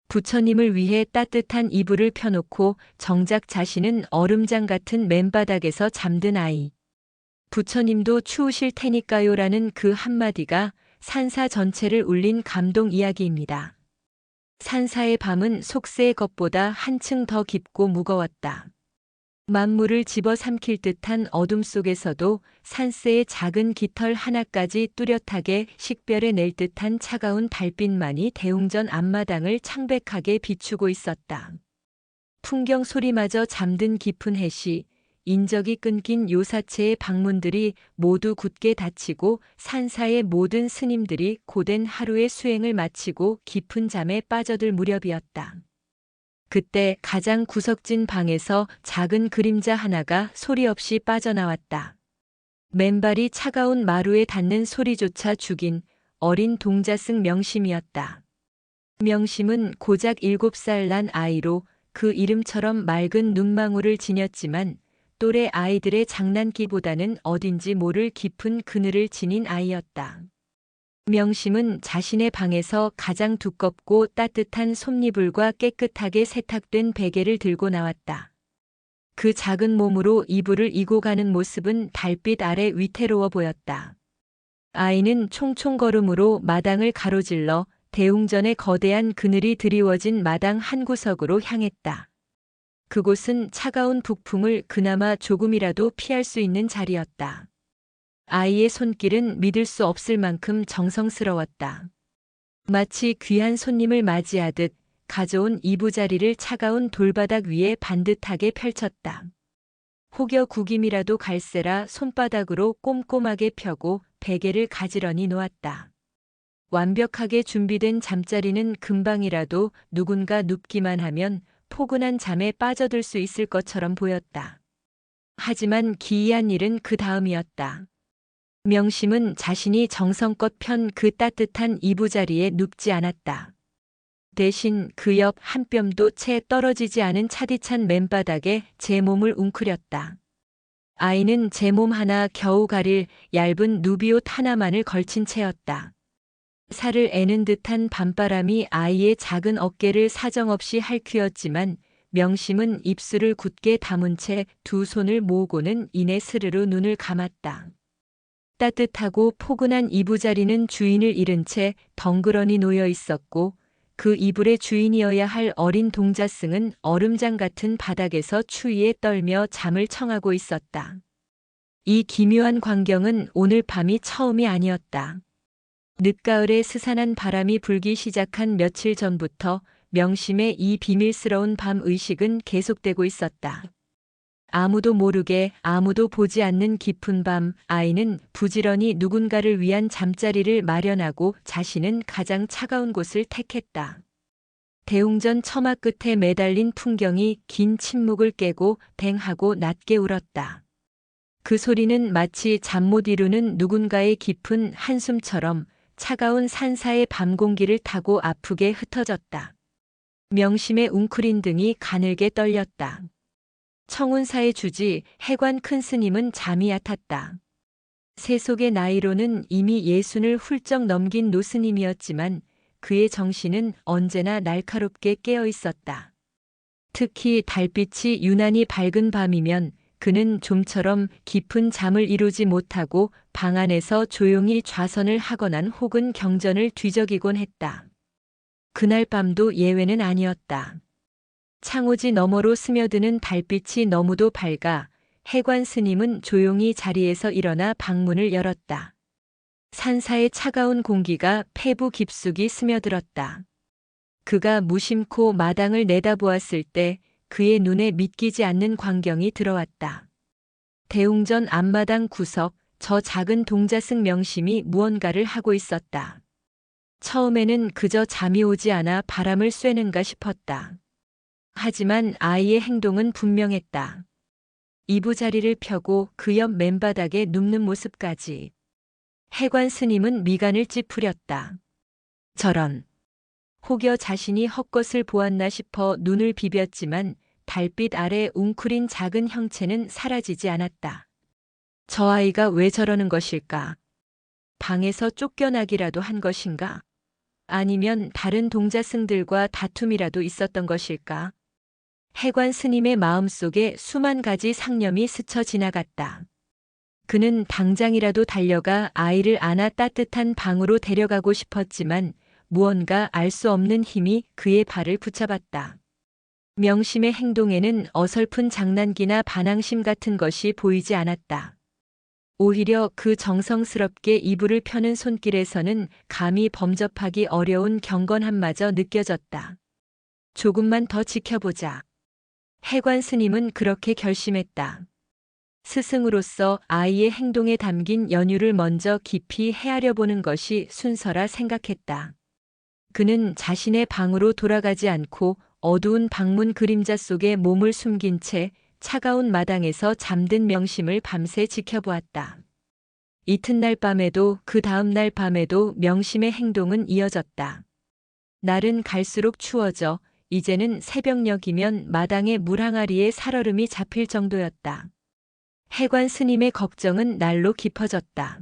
부처님을 위해 따뜻한 이불을 펴놓고 정작 자신은 얼음장 같은 맨바닥에서 잠든 아이. 부처님도 추우실 테니까요라는 그 한마디가 산사 전체를 울린 감동 이야기입니다. 산사의 밤은 속세의 것보다 한층 더 깊고 무거웠다. 만물을 집어삼킬 듯한 어둠 속에서도 산새의 작은 깃털 하나까지 뚜렷하게 식별해낼 듯한 차가운 달빛만이 대웅전 앞마당을 창백하게 비추고 있었다. 풍경 소리마저 잠든 깊은 해시, 인적이 끊긴 요사체의 방문들이 모두 굳게 닫히고 산사의 모든 스님들이 고된 하루의 수행을 마치고 깊은 잠에 빠져들 무렵이었다. 그때 가장 구석진 방에서 작은 그림자 하나가 소리 없이 빠져나왔다. 맨발이 차가운 마루에 닿는 소리조차 죽인 어린 동자승 명심이었다. 명심은 고작 7살 난 아이로 그 이름처럼 맑은 눈망울을 지녔지만 또래 아이들의 장난기보다는 어딘지 모를 깊은 그늘을 지닌 아이였다. 명심은 자신의 방에서 가장 두껍고 따뜻한 솜니불과 깨끗하게 세탁된 베개를 들고 나왔다. 그 작은 몸으로 이불을 이고 가는 모습은 달빛 아래 위태로워 보였다. 아이는 총총 걸음으로 마당을 가로질러 대웅전의 거대한 그늘이 드리워진 마당 한 구석으로 향했다. 그곳은 차가운 북풍을 그나마 조금이라도 피할 수 있는 자리였다. 아이의 손길은 믿을 수 없을 만큼 정성스러웠다. 마치 귀한 손님을 맞이하듯 가져온 이부자리를 차가운 돌바닥 위에 반듯하게 펼쳤다. 혹여 구김이라도 갈세라 손바닥으로 꼼꼼하게 펴고 베개를 가지런히 놓았다. 완벽하게 준비된 잠자리는 금방이라도 누군가 눕기만 하면 포근한 잠에 빠져들 수 있을 것처럼 보였다. 하지만 기이한 일은 그 다음이었다. 명심은 자신이 정성껏 편 그 따뜻한 이부자리에 눕지 않았다. 대신 그 옆 한 뼘도 채 떨어지지 않은 차디찬 맨바닥에 제 몸을 웅크렸다. 아이는 제 몸 하나 겨우 가릴 얇은 누비옷 하나만을 걸친 채였다. 살을 애는 듯한 밤바람이 아이의 작은 어깨를 사정없이 핥히었지만 명심은 입술을 굳게 다문 채 두 손을 모으고는 이내 스르르 눈을 감았다. 따뜻하고 포근한 이부자리는 주인을 잃은 채 덩그러니 놓여 있었고 그 이불의 주인이어야 할 어린 동자승은 얼음장 같은 바닥에서 추위에 떨며 잠을 청하고 있었다. 이 기묘한 광경은 오늘 밤이 처음이 아니었다. 늦가을에 스산한 바람이 불기 시작한 며칠 전부터 명심의 이 비밀스러운 밤 의식은 계속되고 있었다. 아무도 모르게 아무도 보지 않는 깊은 밤 아이는 부지런히 누군가를 위한 잠자리를 마련하고 자신은 가장 차가운 곳을 택했다. 대웅전 처마 끝에 매달린 풍경이 긴 침묵을 깨고 뱅하고 낮게 울었다. 그 소리는 마치 잠 못 이루는 누군가의 깊은 한숨처럼 차가운 산사의 밤 공기를 타고 아프게 흩어졌다. 명심의 웅크린 등이 가늘게 떨렸다. 청운사의 주지 해관 큰 스님은 잠이 얕았다. 세속의 나이로는 이미 60을 훌쩍 넘긴 노스님이었지만 그의 정신은 언제나 날카롭게 깨어 있었다. 특히 달빛이 유난히 밝은 밤이면 그는 좀처럼 깊은 잠을 이루지 못하고 방 안에서 조용히 좌선을 하거나 혹은 경전을 뒤적이곤 했다. 그날 밤도 예외는 아니었다. 창호지 너머로 스며드는 달빛이 너무도 밝아 해관 스님은 조용히 자리에서 일어나 방문을 열었다. 산사의 차가운 공기가 폐부 깊숙이 스며들었다. 그가 무심코 마당을 내다보았을 때 그의 눈에 믿기지 않는 광경이 들어왔다. 대웅전 앞마당 구석 저 작은 동자승 명심이 무언가를 하고 있었다. 처음에는 그저 잠이 오지 않아 바람을 쐬는가 싶었다. 하지만 아이의 행동은 분명했다. 이부자리를 펴고 그 옆 맨바닥에 눕는 모습까지. 해관 스님은 미간을 찌푸렸다. 저런. 혹여 자신이 헛것을 보았나 싶어 눈을 비볐지만 달빛 아래 웅크린 작은 형체는 사라지지 않았다. 저 아이가 왜 저러는 것일까? 방에서 쫓겨나기라도 한 것인가? 아니면 다른 동자승들과 다툼이라도 있었던 것일까? 해관 스님의 마음속에 수만 가지 상념이 스쳐 지나갔다. 그는 당장이라도 달려가 아이를 안아 따뜻한 방으로 데려가고 싶었지만 무언가 알 수 없는 힘이 그의 발을 붙잡았다. 명심의 행동에는 어설픈 장난기나 반항심 같은 것이 보이지 않았다. 오히려 그 정성스럽게 이불을 펴는 손길에서는 감히 범접하기 어려운 경건함마저 느껴졌다. 조금만 더 지켜보자. 해관 스님은 그렇게 결심했다. 스승으로서 아이의 행동에 담긴 연유를 먼저 깊이 헤아려 보는 것이 순서라 생각했다. 그는 자신의 방으로 돌아가지 않고 어두운 방문 그림자 속에 몸을 숨긴 채 차가운 마당에서 잠든 명심을 밤새 지켜보았다. 이튿날 밤에도 그 다음 날 밤에도 명심의 행동은 이어졌다. 날은 갈수록 추워져 이제는 새벽녘이면 마당의 물항아리에 살얼음이 잡힐 정도였다. 해관 스님의 걱정은 날로 깊어졌다.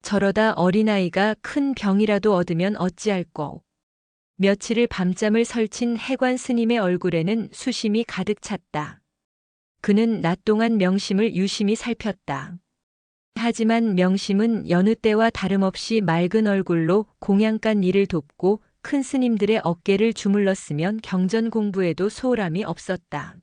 저러다 어린아이가 큰 병이라도 얻으면 어찌할꼬. 며칠을 밤잠을 설친 해관 스님의 얼굴에는 수심이 가득 찼다. 그는 낮 동안 명심을 유심히 살폈다. 하지만 명심은 여느 때와 다름없이 맑은 얼굴로 공양간 일을 돕고 큰 스님들의 어깨를 주물렀으면 경전 공부에도 소홀함이 없었다.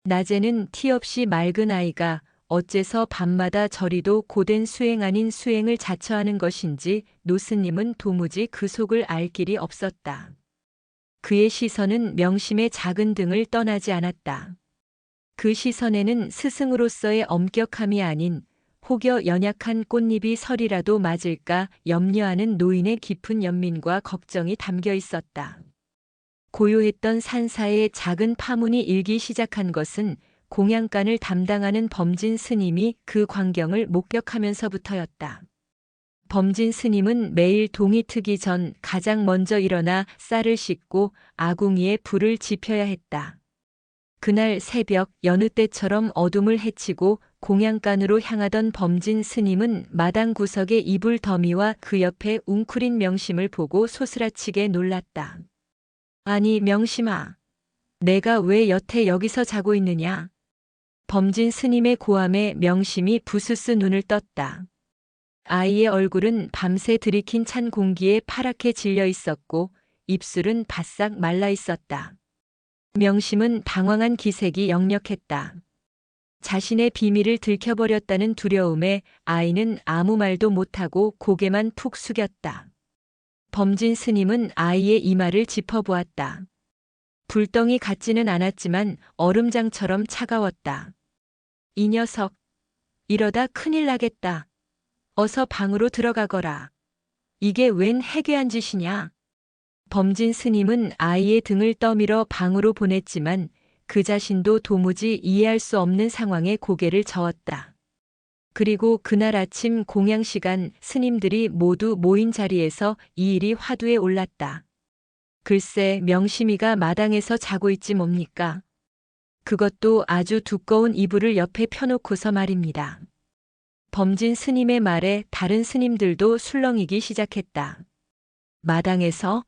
낮에는 티 없이 맑은 아이가 어째서 밤마다 저리도 고된 수행 아닌 수행을 자처하는 것인지 노스님은 도무지 그 속을 알 길이 없었다. 그의 시선은 명심의 작은 등을 떠나지 않았다. 그 시선에는 스승으로서의 엄격함이 아닌 혹여 연약한 꽃잎이 설이라도 맞을까 염려하는 노인의 깊은 연민과 걱정이 담겨 있었다. 고요했던 산사의 작은 파문이 일기 시작한 것은 공양간을 담당하는 범진 스님이 그 광경을 목격하면서부터였다. 범진 스님은 매일 동이 트기 전 가장 먼저 일어나 쌀을 씻고 아궁이에 불을 지펴야 했다. 그날 새벽 여느 때처럼 어둠을 헤치고 공양간으로 향하던 범진 스님은 마당 구석의 이불 더미와 그 옆에 웅크린 명심을 보고 소스라치게 놀랐다. 아니 명심아, 내가 왜 여태 여기서 자고 있느냐? 범진 스님의 고함에 명심이 부스스 눈을 떴다. 아이의 얼굴은 밤새 들이킨 찬 공기에 파랗게 질려 있었고 입술은 바싹 말라 있었다. 명심은 당황한 기색이 역력했다. 자신의 비밀을 들켜버렸다는 두려움에 아이는 아무 말도 못하고 고개만 푹 숙였다. 범진 스님은 아이의 이마를 짚어보았다. 불덩이 같지는 않았지만 얼음장처럼 차가웠다. 이 녀석, 이러다 큰일 나겠다. 어서 방으로 들어가거라. 이게 웬 해괴한 짓이냐? 범진 스님은 아이의 등을 떠밀어 방으로 보냈지만 그 자신도 도무지 이해할 수 없는 상황에 고개를 저었다. 그리고 그날 아침 공양 시간 스님들이 모두 모인 자리에서 이 일이 화두에 올랐다. 글쎄 명심이가 마당에서 자고 있지 뭡니까? 그것도 아주 두꺼운 이불을 옆에 펴놓고서 말입니다. 범진 스님의 말에 다른 스님들도 술렁이기 시작했다. 마당에서?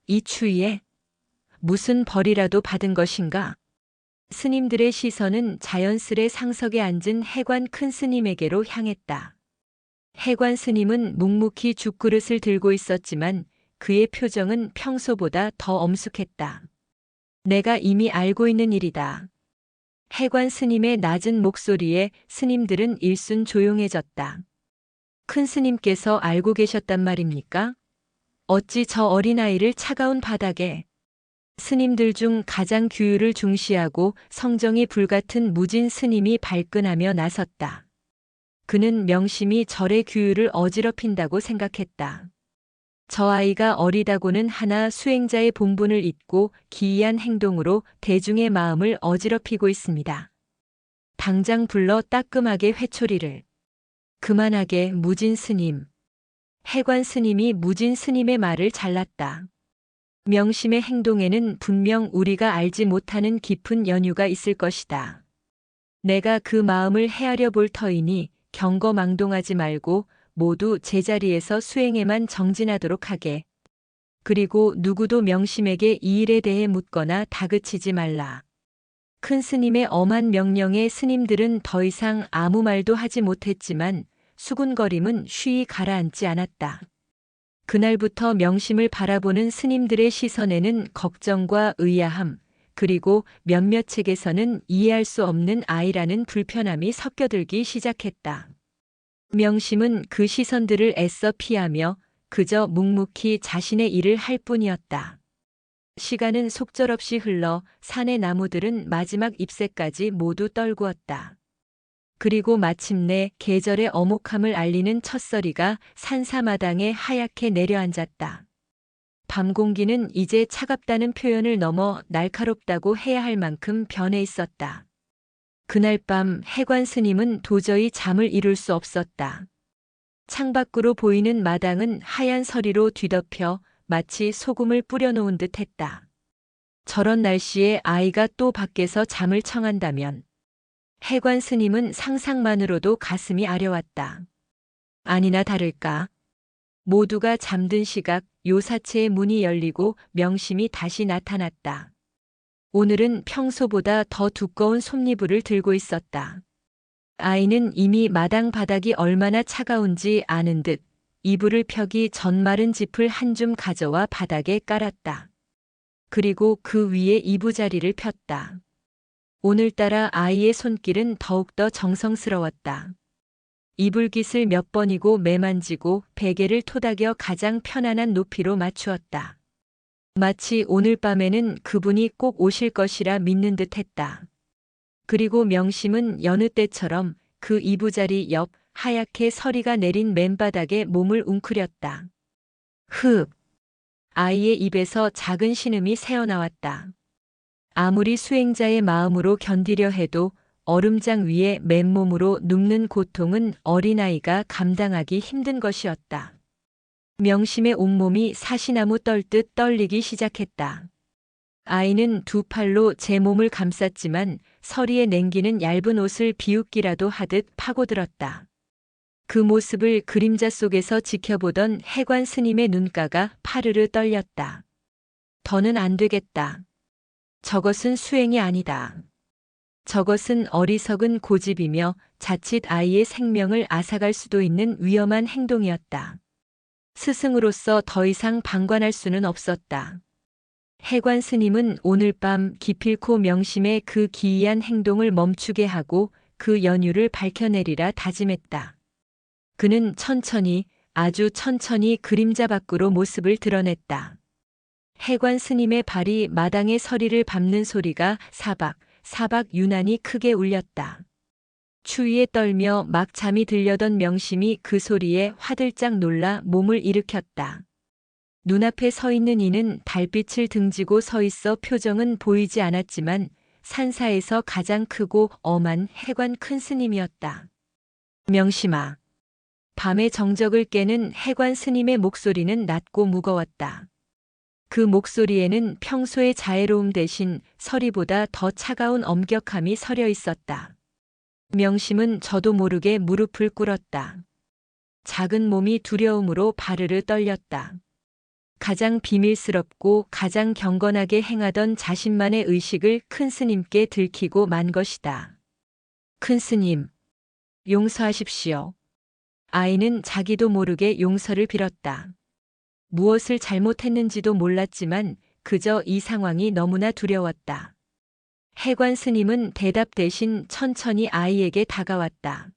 이 추위에? 무슨 벌이라도 받은 것인가? 스님들의 시선은 자연스레 상석에 앉은 해관 큰 스님에게로 향했다. 해관 스님은 묵묵히 죽그릇을 들고 있었지만 그의 표정은 평소보다 더 엄숙했다. 내가 이미 알고 있는 일이다. 해관 스님의 낮은 목소리에 스님들은 일순 조용해졌다. 큰 스님께서 알고 계셨단 말입니까? 어찌 저 어린아이를 차가운 바닥에. 스님들 중 가장 규율을 중시하고 성정이 불같은 무진 스님이 발끈하며 나섰다. 그는 명심이 절의 규율을 어지럽힌다고 생각했다. 저 아이가 어리다고는 하나 수행자의 본분을 잊고 기이한 행동으로 대중의 마음을 어지럽히고 있습니다. 당장 불러 따끔하게 회초리를. 그만하게 무진 스님. 해관 스님이 무진 스님의 말을 잘랐다. 명심의 행동에는 분명 우리가 알지 못하는 깊은 연유가 있을 것이다. 내가 그 마음을 헤아려 볼 터이니 경거망동하지 말고 모두 제자리에서 수행에만 정진하도록 하게. 그리고 누구도 명심에게 이 일에 대해 묻거나 다그치지 말라. 큰 스님의 엄한 명령에 스님들은 더 이상 아무 말도 하지 못했지만 수군거림은 쉬이 가라앉지 않았다. 그날부터 명심을 바라보는 스님들의 시선에는 걱정과 의아함, 그리고 몇몇 책에서는 이해할 수 없는 아이라는 불편함이 섞여들기 시작했다. 명심은 그 시선들을 애써 피하며 그저 묵묵히 자신의 일을 할 뿐이었다. 시간은 속절없이 흘러 산의 나무들은 마지막 잎새까지 모두 떨구었다. 그리고 마침내 계절의 어목함을 알리는 첫서리가 산사마당에 하얗게 내려앉았다. 밤 공기는 이제 차갑다는 표현을 넘어 날카롭다고 해야 할 만큼 변해 있었다. 그날 밤 해관 스님은 도저히 잠을 이룰 수 없었다. 창밖으로 보이는 마당은 하얀 서리로 뒤덮여 마치 소금을 뿌려놓은 듯 했다. 저런 날씨에 아이가 또 밖에서 잠을 청한다면 해관 스님은 상상만으로도 가슴이 아려왔다. 아니나 다를까. 모두가 잠든 시각 요사체의 문이 열리고 명심이 다시 나타났다. 오늘은 평소보다 더 두꺼운 솜니부를 들고 있었다. 아이는 이미 마당 바닥이 얼마나 차가운지 아는 듯 이불을 펴기 전 마른 짚을 한 줌 가져와 바닥에 깔았다. 그리고 그 위에 이부자리를 폈다. 오늘따라 아이의 손길은 더욱더 정성스러웠다. 이불깃을 몇 번이고 매만지고 베개를 토닥여 가장 편안한 높이로 맞추었다. 마치 오늘 밤에는 그분이 꼭 오실 것이라 믿는 듯 했다. 그리고 명심은 여느 때처럼 그 이부자리 옆 하얗게 서리가 내린 맨바닥에 몸을 웅크렸다. 흡! 아이의 입에서 작은 신음이 새어나왔다. 아무리 수행자의 마음으로 견디려 해도 얼음장 위에 맨몸으로 눕는 고통은 어린아이가 감당하기 힘든 것이었다. 명심의 온몸이 사시나무 떨듯 떨리기 시작했다. 아이는 두 팔로 제 몸을 감쌌지만 서리에 냉기는 얇은 옷을 비웃기라도 하듯 파고들었다. 그 모습을 그림자 속에서 지켜보던 해관 스님의 눈가가 파르르 떨렸다. 더는 안 되겠다. 저것은 수행이 아니다. 저것은 어리석은 고집이며 자칫 아이의 생명을 앗아갈 수도 있는 위험한 행동이었다. 스승으로서 더 이상 방관할 수는 없었다. 해관 스님은 오늘 밤 기필코 명심의 그 기이한 행동을 멈추게 하고 그 연유를 밝혀내리라 다짐했다. 그는 천천히, 아주 천천히 그림자 밖으로 모습을 드러냈다. 해관 스님의 발이 마당의 서리를 밟는 소리가 사박, 사박 유난히 크게 울렸다. 추위에 떨며 막 잠이 들려던 명심이 그 소리에 화들짝 놀라 몸을 일으켰다. 눈앞에 서 있는 이는 달빛을 등지고 서 있어 표정은 보이지 않았지만 산사에서 가장 크고 엄한 해관 큰 스님이었다. 명심아. 밤의 정적을 깨는 해관 스님의 목소리는 낮고 무거웠다. 그 목소리에는 평소의 자애로움 대신 서리보다 더 차가운 엄격함이 서려 있었다. 명심은 저도 모르게 무릎을 꿇었다. 작은 몸이 두려움으로 바르르 떨렸다. 가장 비밀스럽고 가장 경건하게 행하던 자신만의 의식을 큰 스님께 들키고 만 것이다. 큰 스님, 용서하십시오. 아이는 자기도 모르게 용서를 빌었다. 무엇을 잘못했는지도 몰랐지만 그저 이 상황이 너무나 두려웠다. 해관 스님은 대답 대신 천천히 아이에게 다가왔다.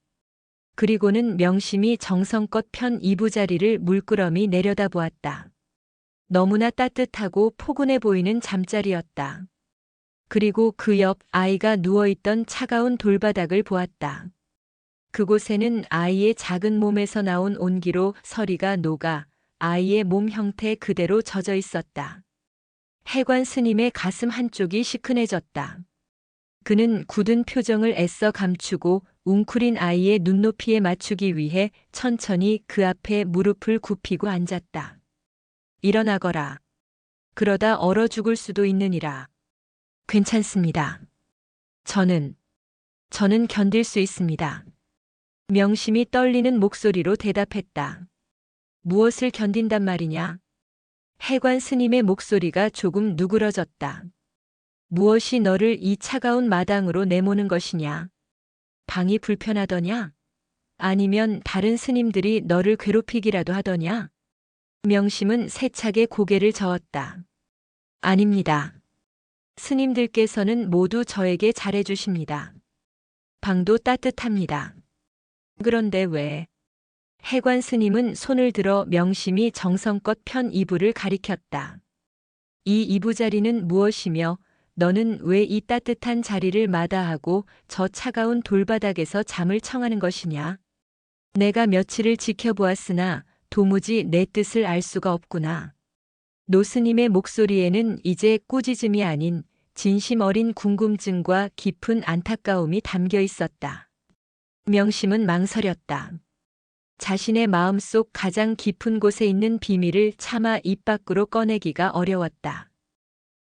그리고는 명심이 정성껏 편 이부자리를 물끄러미 내려다보았다. 너무나 따뜻하고 포근해 보이는 잠자리였다. 그리고 그 옆 아이가 누워있던 차가운 돌바닥을 보았다. 그곳에는 아이의 작은 몸에서 나온 온기로 서리가 녹아 아이의 몸 형태 그대로 젖어 있었다. 해관 스님의 가슴 한쪽이 시큰해졌다. 그는 굳은 표정을 애써 감추고 웅크린 아이의 눈높이에 맞추기 위해 천천히 그 앞에 무릎을 굽히고 앉았다. 일어나거라. 그러다 얼어 죽을 수도 있느니라. 괜찮습니다. 저는 견딜 수 있습니다. 명심이 떨리는 목소리로 대답했다. 무엇을 견딘단 말이냐? 해관 스님의 목소리가 조금 누그러졌다. 무엇이 너를 이 차가운 마당으로 내모는 것이냐? 방이 불편하더냐? 아니면 다른 스님들이 너를 괴롭히기라도 하더냐? 명심은 세차게 고개를 저었다. 아닙니다. 스님들께서는 모두 저에게 잘해주십니다. 방도 따뜻합니다. 그런데 왜? 해관 스님은 손을 들어 명심이 정성껏 편 이불을 가리켰다. 이 이부자리는 무엇이며 너는 왜 이 따뜻한 자리를 마다하고 저 차가운 돌바닥에서 잠을 청하는 것이냐? 내가 며칠을 지켜보았으나 도무지 내 뜻을 알 수가 없구나. 노스님의 목소리에는 이제 꾸짖음이 아닌 진심 어린 궁금증과 깊은 안타까움이 담겨 있었다. 명심은 망설였다. 자신의 마음속 가장 깊은 곳에 있는 비밀을 차마 입 밖으로 꺼내기가 어려웠다.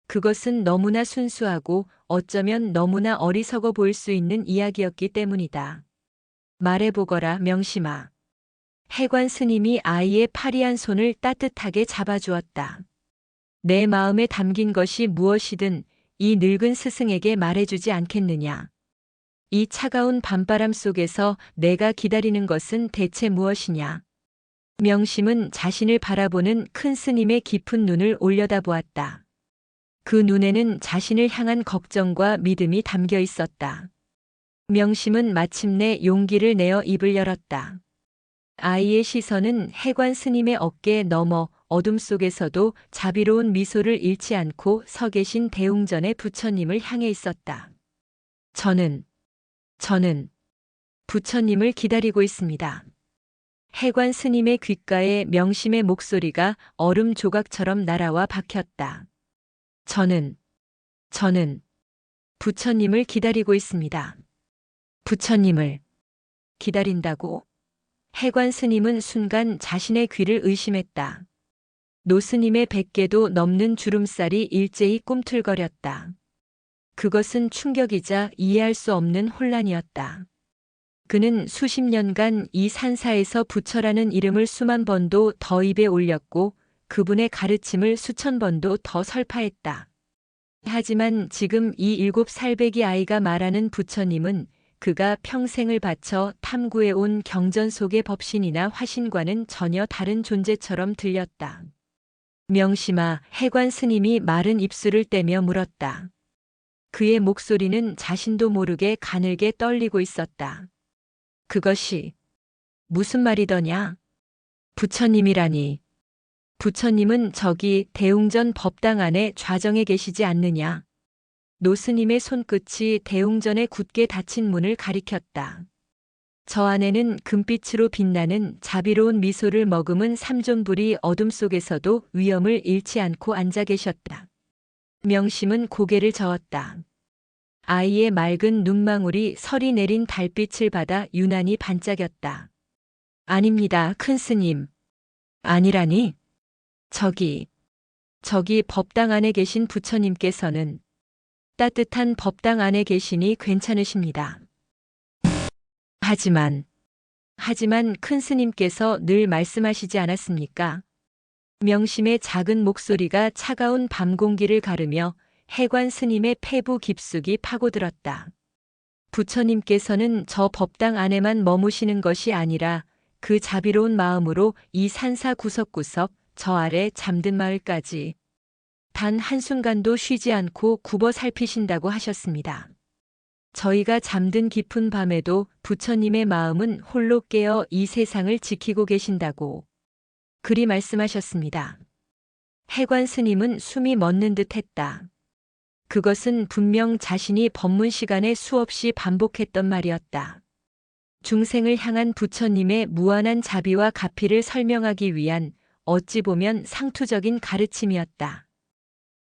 그것은 너무나 순수하고 어쩌면 너무나 어리석어 보일 수 있는 이야기였기 때문이다. 말해보거라, 명심아. 해관 스님이 아이의 파리한 손을 따뜻하게 잡아주었다. 내 마음에 담긴 것이 무엇이든 이 늙은 스승에게 말해주지 않겠느냐. 이 차가운 밤바람 속에서 내가 기다리는 것은 대체 무엇이냐. 명심은 자신을 바라보는 큰 스님의 깊은 눈을 올려다보았다. 그 눈에는 자신을 향한 걱정과 믿음이 담겨 있었다. 명심은 마침내 용기를 내어 입을 열었다. 아이의 시선은 해관 스님의 어깨에 넘어 어둠 속에서도 자비로운 미소를 잃지 않고 서 계신 대웅전의 부처님을 향해 있었다. 저는 부처님을 기다리고 있습니다. 해관 스님의 귓가에 명심의 목소리가 얼음 조각처럼 날아와 박혔다. 저는 부처님을 기다리고 있습니다. 부처님을 기다린다고? 해관 스님은 순간 자신의 귀를 의심했다. 노스님의 100개도 넘는 주름살이 일제히 꿈틀거렸다. 그것은 충격이자 이해할 수 없는 혼란이었다. 그는 수십 년간 이 산사에서 부처라는 이름을 수만 번도 더 입에 올렸고 그분의 가르침을 수천 번도 더 설파했다. 하지만 지금 이 7살배기 아이가 말하는 부처님은 그가 평생을 바쳐 탐구해온 경전 속의 법신이나 화신과는 전혀 다른 존재처럼 들렸다. 명심아, 해관 스님이 마른 입술을 떼며 물었다. 그의 목소리는 자신도 모르게 가늘게 떨리고 있었다. 그것이 무슨 말이더냐? 부처님이라니. 부처님은 저기 대웅전 법당 안에 좌정에 계시지 않느냐? 노스님의 손끝이 대웅전의 굳게 닫힌 문을 가리켰다. 저 안에는 금빛으로 빛나는 자비로운 미소를 머금은 삼존불이 어둠 속에서도 위엄을 잃지 않고 앉아 계셨다. 명심은 고개를 저었다. 아이의 맑은 눈망울이 설이 내린 달빛을 받아 유난히 반짝였다. 아닙니다, 큰 스님. 아니라니? 저기 법당 안에 계신 부처님께서는 따뜻한 법당 안에 계시니 괜찮으십니다. 하지만 큰 스님께서 늘 말씀하시지 않았습니까? 명심의 작은 목소리가 차가운 밤 공기를 가르며 해관 스님의 폐부 깊숙이 파고들었다. 부처님께서는 저 법당 안에만 머무시는 것이 아니라 그 자비로운 마음으로 이 산사 구석구석 저 아래 잠든 마을까지 단 한순간도 쉬지 않고 굽어 살피신다고 하셨습니다. 저희가 잠든 깊은 밤에도 부처님의 마음은 홀로 깨어 이 세상을 지키고 계신다고 그리 말씀하셨습니다. 해관 스님은 숨이 멎는 듯 했다. 그것은 분명 자신이 법문 시간에 수없이 반복했던 말이었다. 중생을 향한 부처님의 무한한 자비와 가피를 설명하기 위한 어찌 보면 상투적인 가르침이었다.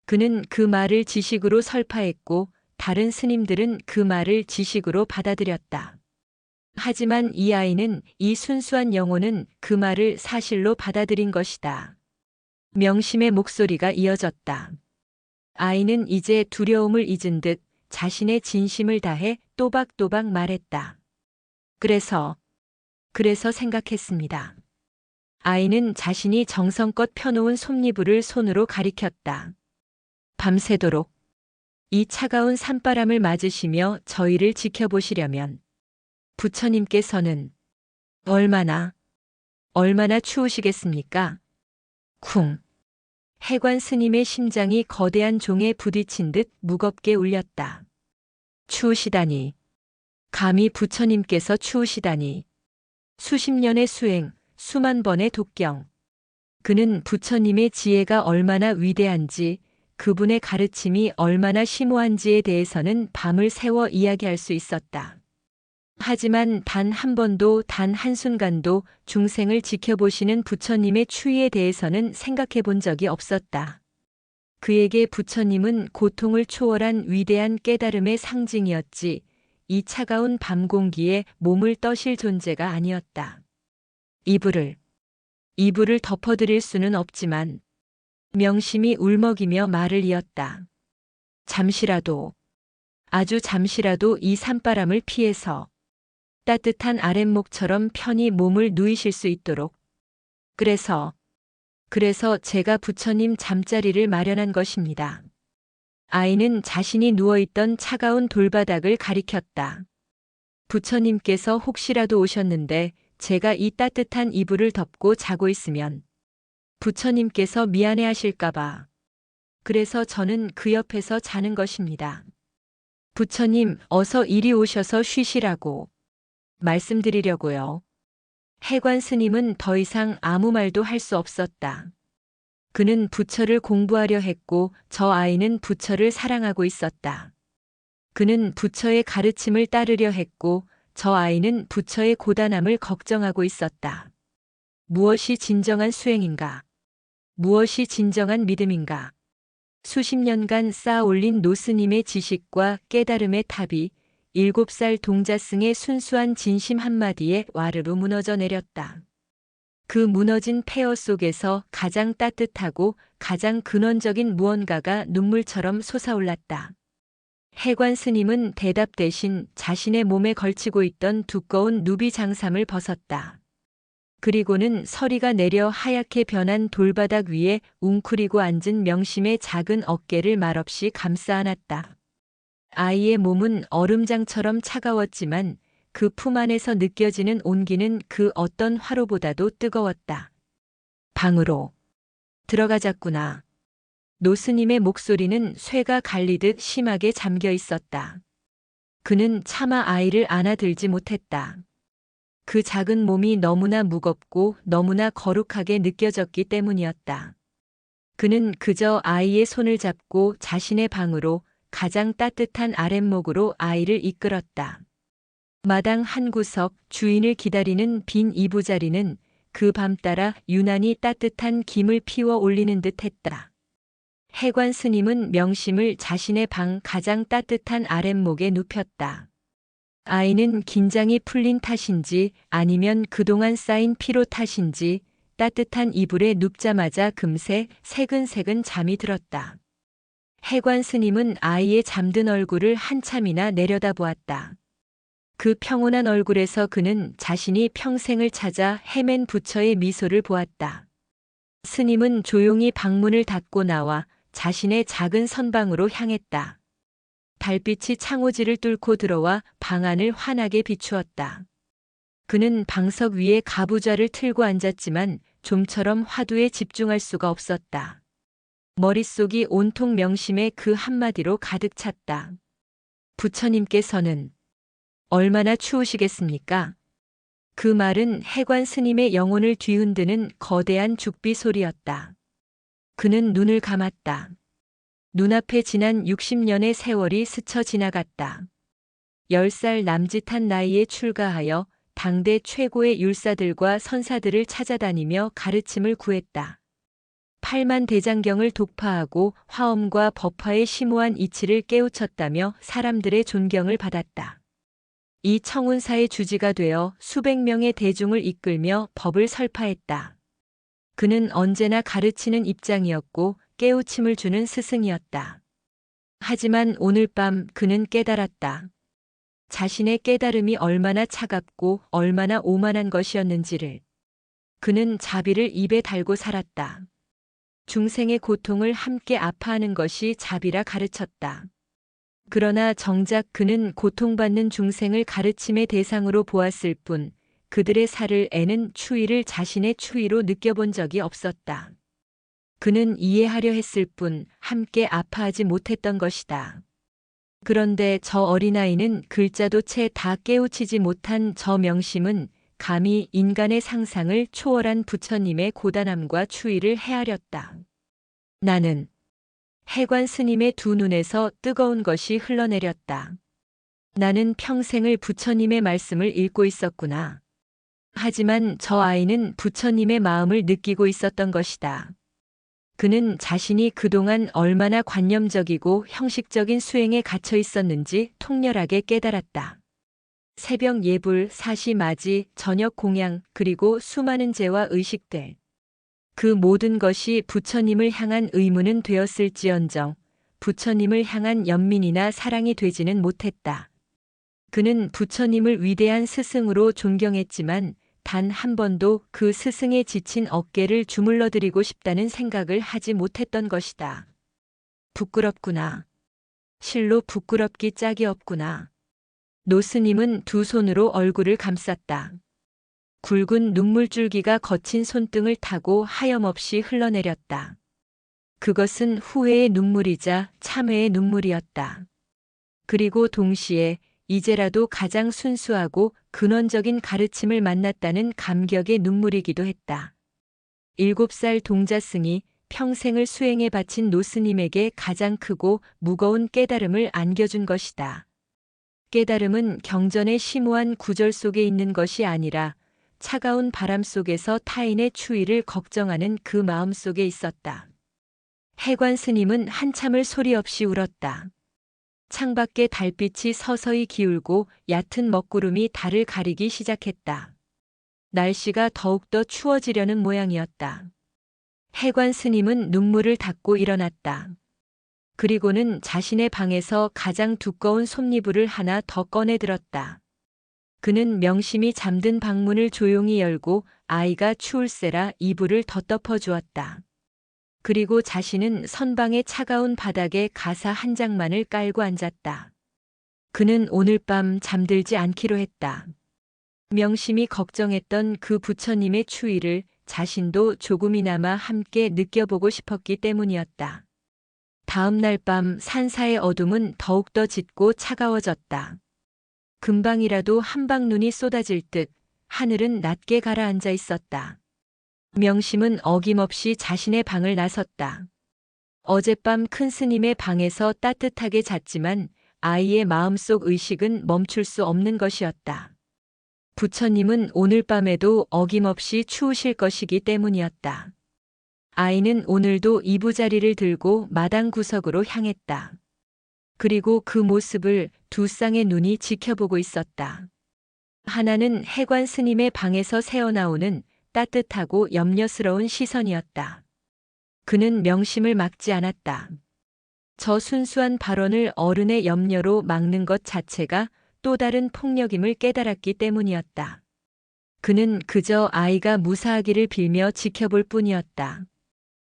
그는 그 말을 지식으로 설파했고 다른 스님들은 그 말을 지식으로 받아들였다. 하지만 이 아이는, 이 순수한 영혼은 그 말을 사실로 받아들인 것이다. 명심의 목소리가 이어졌다. 아이는 이제 두려움을 잊은 듯 자신의 진심을 다해 또박또박 말했다. 그래서 생각했습니다. 아이는 자신이 정성껏 펴놓은 솜니부를 손으로 가리켰다. 밤새도록 이 차가운 산바람을 맞으시며 저희를 지켜보시려면 부처님께서는 얼마나 추우시겠습니까? 쿵. 해관 스님의 심장이 거대한 종에 부딪힌 듯 무겁게 울렸다. 추우시다니. 감히 부처님께서 추우시다니. 수십 년의 수행, 수만 번의 독경. 그는 부처님의 지혜가 얼마나 위대한지, 그분의 가르침이 얼마나 심오한지에 대해서는 밤을 새워 이야기할 수 있었다. 하지만 단 한 번도 단 한순간도 중생을 지켜보시는 부처님의 추위에 대해서는 생각해 본 적이 없었다. 그에게 부처님은 고통을 초월한 위대한 깨달음의 상징이었지, 이 차가운 밤 공기에 몸을 떠실 존재가 아니었다. 이불을 덮어드릴 수는 없지만 명심이 울먹이며 말을 이었다. 잠시라도, 아주 잠시라도 이 산바람을 피해서 따뜻한 아랫목처럼 편히 몸을 누이실 수 있도록. 그래서 제가 부처님 잠자리를 마련한 것입니다. 아이는 자신이 누워있던 차가운 돌바닥을 가리켰다. 부처님께서 혹시라도 오셨는데 제가 이 따뜻한 이불을 덮고 자고 있으면 부처님께서 미안해하실까봐. 그래서 저는 그 옆에서 자는 것입니다. 부처님, 어서 이리 오셔서 쉬시라고 말씀드리려고요. 해관 스님은 더 이상 아무 말도 할 수 없었다. 그는 부처를 공부하려 했고 저 아이는 부처를 사랑하고 있었다. 그는 부처의 가르침을 따르려 했고 저 아이는 부처의 고단함을 걱정하고 있었다. 무엇이 진정한 수행인가? 무엇이 진정한 믿음인가? 수십 년간 쌓아 올린 노스님의 지식과 깨달음의 탑이 7살 동자승의 순수한 진심 한마디에 와르르 무너져 내렸다. 그 무너진 폐허 속에서 가장 따뜻하고 가장 근원적인 무언가가 눈물처럼 솟아올랐다. 해관 스님은 대답 대신 자신의 몸에 걸치고 있던 두꺼운 누비 장삼을 벗었다. 그리고는 서리가 내려 하얗게 변한 돌바닥 위에 웅크리고 앉은 명심의 작은 어깨를 말없이 감싸 안았다. 아이의 몸은 얼음장처럼 차가웠지만 그 품 안에서 느껴지는 온기는 그 어떤 화로보다도 뜨거웠다. 방으로 들어가자꾸나. 노스님의 목소리는 쇠가 갈리듯 심하게 잠겨 있었다. 그는 차마 아이를 안아들지 못했다. 그 작은 몸이 너무나 무겁고 너무나 거룩하게 느껴졌기 때문이었다. 그는 그저 아이의 손을 잡고 자신의 방으로 가장 따뜻한 아랫목으로 아이를 이끌었다. 마당 한 구석 주인을 기다리는 빈 이부자리는 그 밤 따라 유난히 따뜻한 김을 피워 올리는 듯 했다. 해관 스님은 명심을 자신의 방 가장 따뜻한 아랫목에 눕혔다. 아이는 긴장이 풀린 탓인지 아니면 그동안 쌓인 피로 탓인지 따뜻한 이불에 눕자마자 금세 새근새근 잠이 들었다. 해관 스님은 아이의 잠든 얼굴을 한참이나 내려다보았다. 그 평온한 얼굴에서 그는 자신이 평생을 찾아 헤맨 부처의 미소를 보았다. 스님은 조용히 방문을 닫고 나와 자신의 작은 선방으로 향했다. 달빛이 창호지를 뚫고 들어와 방 안을 환하게 비추었다. 그는 방석 위에 가부좌를 틀고 앉았지만 좀처럼 화두에 집중할 수가 없었다. 머릿속이 온통 명심의 그 한마디로 가득 찼다. 부처님께서는 얼마나 추우시겠습니까? 그 말은 해관 스님의 영혼을 뒤흔드는 거대한 죽비 소리였다. 그는 눈을 감았다. 눈앞에 지난 60년의 세월이 스쳐 지나갔다. 10살 남짓한 나이에 출가하여 당대 최고의 율사들과 선사들을 찾아다니며 가르침을 구했다. 8만 대장경을 독파하고 화엄과 법화의 심오한 이치를 깨우쳤다며 사람들의 존경을 받았다. 이 청운사의 주지가 되어 수백 명의 대중을 이끌며 법을 설파했다. 그는 언제나 가르치는 입장이었고 깨우침을 주는 스승이었다. 하지만 오늘 밤 그는 깨달았다. 자신의 깨달음이 얼마나 차갑고 얼마나 오만한 것이었는지를. 그는 자비를 입에 달고 살았다. 중생의 고통을 함께 아파하는 것이 자비라 가르쳤다. 그러나 정작 그는 고통받는 중생을 가르침의 대상으로 보았을 뿐 그들의 살을 애는 추위를 자신의 추위로 느껴본 적이 없었다. 그는 이해하려 했을 뿐 함께 아파하지 못했던 것이다. 그런데 저 어린아이는 글자도 채 다 깨우치지 못한 저 명심은 감히 인간의 상상을 초월한 부처님의 고단함과 추위를 헤아렸다. 나는 해관 스님의 두 눈에서 뜨거운 것이 흘러내렸다. 나는 평생을 부처님의 말씀을 읽고 있었구나. 하지만 저 아이는 부처님의 마음을 느끼고 있었던 것이다. 그는 자신이 그동안 얼마나 관념적이고 형식적인 수행에 갇혀 있었는지 통렬하게 깨달았다. 새벽 예불, 사시 맞이, 저녁 공양, 그리고 수많은 제와 의식들. 그 모든 것이 부처님을 향한 의무는 되었을지언정 부처님을 향한 연민이나 사랑이 되지는 못했다. 그는 부처님을 위대한 스승으로 존경했지만 단 한 번도 그 스승의 지친 어깨를 주물러드리고 싶다는 생각을 하지 못했던 것이다. 부끄럽구나. 실로 부끄럽기 짝이 없구나. 노스님은 두 손으로 얼굴을 감쌌다. 굵은 눈물줄기가 거친 손등을 타고 하염없이 흘러내렸다. 그것은 후회의 눈물이자 참회의 눈물이었다. 그리고 동시에 이제라도 가장 순수하고 근원적인 가르침을 만났다는 감격의 눈물이기도 했다. 7살 동자승이 평생을 수행에 바친 노스님에게 가장 크고 무거운 깨달음을 안겨준 것이다. 깨달음은 경전의 심오한 구절 속에 있는 것이 아니라 차가운 바람 속에서 타인의 추위를 걱정하는 그 마음 속에 있었다. 해관 스님은 한참을 소리 없이 울었다. 창밖에 달빛이 서서히 기울고 얕은 먹구름이 달을 가리기 시작했다. 날씨가 더욱더 추워지려는 모양이었다. 해관 스님은 눈물을 닦고 일어났다. 그리고는 자신의 방에서 가장 두꺼운 솜니부를 하나 더 꺼내 들었다. 그는 명심이 잠든 방문을 조용히 열고 아이가 추울세라 이불을 더 덮어주었다. 그리고 자신은 선방의 차가운 바닥에 가사 한 장만을 깔고 앉았다. 그는 오늘 밤 잠들지 않기로 했다. 명심이 걱정했던 그 부처님의 추위를 자신도 조금이나마 함께 느껴보고 싶었기 때문이었다. 다음 날 밤 산사의 어둠은 더욱더 짙고 차가워졌다. 금방이라도 한방눈이 쏟아질 듯 하늘은 낮게 가라앉아 있었다. 명심은 어김없이 자신의 방을 나섰다. 어젯밤 큰 스님의 방에서 따뜻하게 잤지만 아이의 마음속 의식은 멈출 수 없는 것이었다. 부처님은 오늘 밤에도 어김없이 추우실 것이기 때문이었다. 아이는 오늘도 이부자리를 들고 마당 구석으로 향했다. 그리고 그 모습을 두 쌍의 눈이 지켜보고 있었다. 하나는 해관 스님의 방에서 새어나오는 따뜻하고 염려스러운 시선이었다. 그는 명심을 막지 않았다. 저 순수한 발언을 어른의 염려로 막는 것 자체가 또 다른 폭력임을 깨달았기 때문이었다. 그는 그저 아이가 무사하기를 빌며 지켜볼 뿐이었다.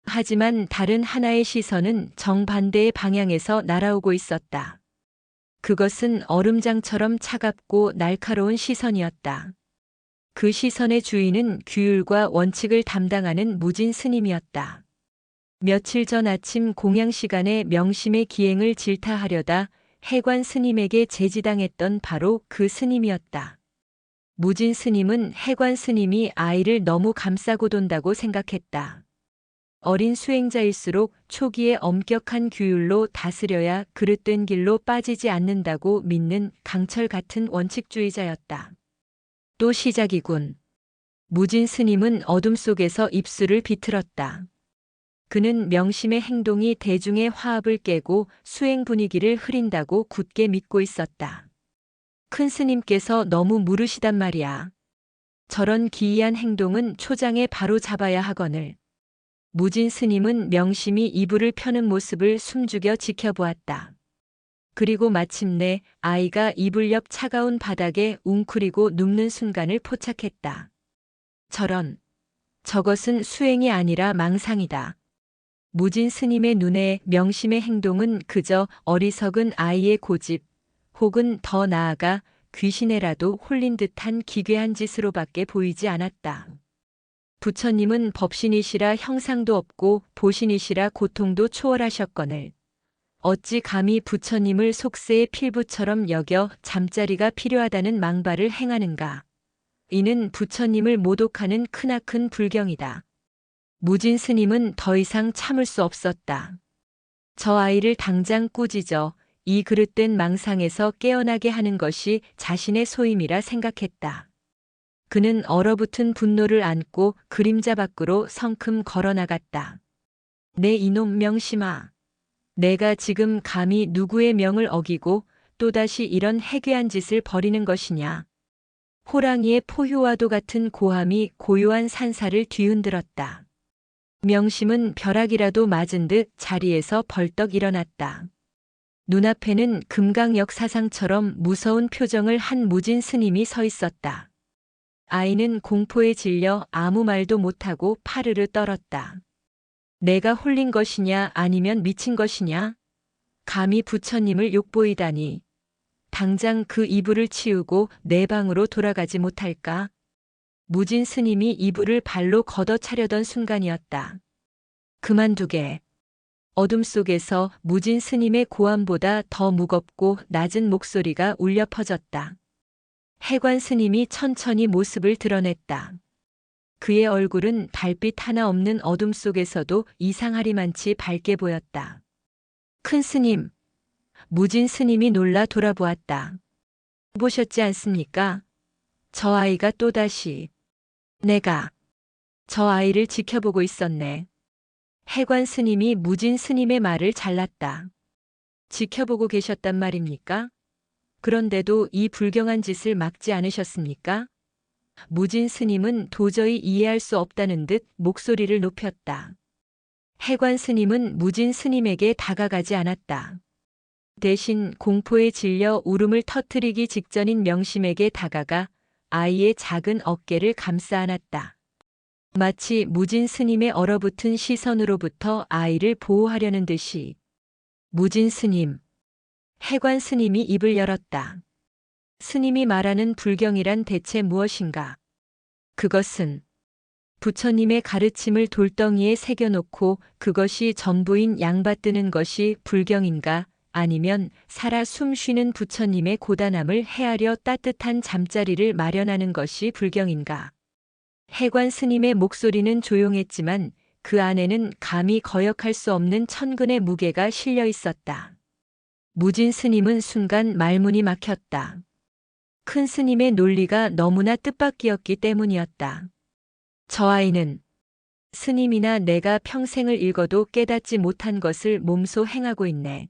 하지만 다른 하나의 시선은 정반대의 방향에서 날아오고 있었다. 그것은 얼음장처럼 차갑고 날카로운 시선이었다. 그 시선의 주인은 규율과 원칙을 담당하는 무진 스님이었다. 며칠 전 아침 공양 시간에 명심의 기행을 질타하려다 해관 스님에게 제지당했던 바로 그 스님이었다. 무진 스님은 해관 스님이 아이를 너무 감싸고 돈다고 생각했다. 어린 수행자일수록 초기에 엄격한 규율로 다스려야 그릇된 길로 빠지지 않는다고 믿는 강철 같은 원칙주의자였다. 또 시작이군. 무진 스님은 어둠 속에서 입술을 비틀었다. 그는 명심의 행동이 대중의 화합을 깨고 수행 분위기를 흐린다고 굳게 믿고 있었다. 큰 스님께서 너무 무르시단 말이야. 저런 기이한 행동은 초장에 바로 잡아야 하거늘. 무진 스님은 명심이 이불을 펴는 모습을 숨죽여 지켜보았다. 그리고 마침내 아이가 이불 옆 차가운 바닥에 웅크리고 눕는 순간을 포착했다. 저런, 저것은 수행이 아니라 망상이다. 무진 스님의 눈에 명심의 행동은 그저 어리석은 아이의 고집, 혹은 더 나아가 귀신에라도 홀린 듯한 기괴한 짓으로밖에 보이지 않았다. 부처님은 법신이시라 형상도 없고 보신이시라 고통도 초월하셨거늘 어찌 감히 부처님을 속세의 필부처럼 여겨 잠자리가 필요하다는 망발을 행하는가. 이는 부처님을 모독하는 크나큰 불경이다. 무진 스님은 더 이상 참을 수 없었다. 저 아이를 당장 꾸짖어 이 그릇된 망상에서 깨어나게 하는 것이 자신의 소임이라 생각했다. 그는 얼어붙은 분노를 안고 그림자 밖으로 성큼 걸어나갔다. 내 이놈 명심아. 내가 지금 감히 누구의 명을 어기고 또다시 이런 해괴한 짓을 벌이는 것이냐. 호랑이의 포효와도 같은 고함이 고요한 산사를 뒤흔들었다. 명심은 벼락이라도 맞은 듯 자리에서 벌떡 일어났다. 눈앞에는 금강역 사상처럼 무서운 표정을 한 무진 스님이 서 있었다. 아이는 공포에 질려 아무 말도 못하고 파르르 떨었다. 내가 홀린 것이냐 아니면 미친 것이냐? 감히 부처님을 욕보이다니. 당장 그 이불을 치우고 내 방으로 돌아가지 못할까? 무진 스님이 이불을 발로 걷어차려던 순간이었다. 그만두게. 어둠 속에서 무진 스님의 고함보다 더 무겁고 낮은 목소리가 울려 퍼졌다. 해관 스님이 천천히 모습을 드러냈다. 그의 얼굴은 달빛 하나 없는 어둠 속에서도 이상하리만치 밝게 보였다. 큰 스님. 무진 스님이 놀라 돌아보았다. 보셨지 않습니까? 저 아이가 또다시. 내가 저 아이를 지켜보고 있었네. 해관 스님이 무진 스님의 말을 잘랐다. 지켜보고 계셨단 말입니까? 그런데도 이 불경한 짓을 막지 않으셨습니까? 무진 스님은 도저히 이해할 수 없다는 듯 목소리를 높였다. 해관 스님은 무진 스님에게 다가가지 않았다. 대신 공포에 질려 울음을 터뜨리기 직전인 명심에게 다가가 아이의 작은 어깨를 감싸 안았다. 마치 무진 스님의 얼어붙은 시선으로부터 아이를 보호하려는 듯이. 무진 스님. 해관 스님이 입을 열었다. 스님이 말하는 불경이란 대체 무엇인가? 그것은 부처님의 가르침을 돌덩이에 새겨놓고 그것이 전부인 양받드는 것이 불경인가? 아니면 살아 숨쉬는 부처님의 고단함을 헤아려 따뜻한 잠자리를 마련하는 것이 불경인가? 해관 스님의 목소리는 조용했지만 그 안에는 감히 거역할 수 없는 천근의 무게가 실려 있었다. 무진 스님은 순간 말문이 막혔다. 큰 스님의 논리가 너무나 뜻밖이었기 때문이었다. 저 아이는 스님이나 내가 평생을 읽어도 깨닫지 못한 것을 몸소 행하고 있네.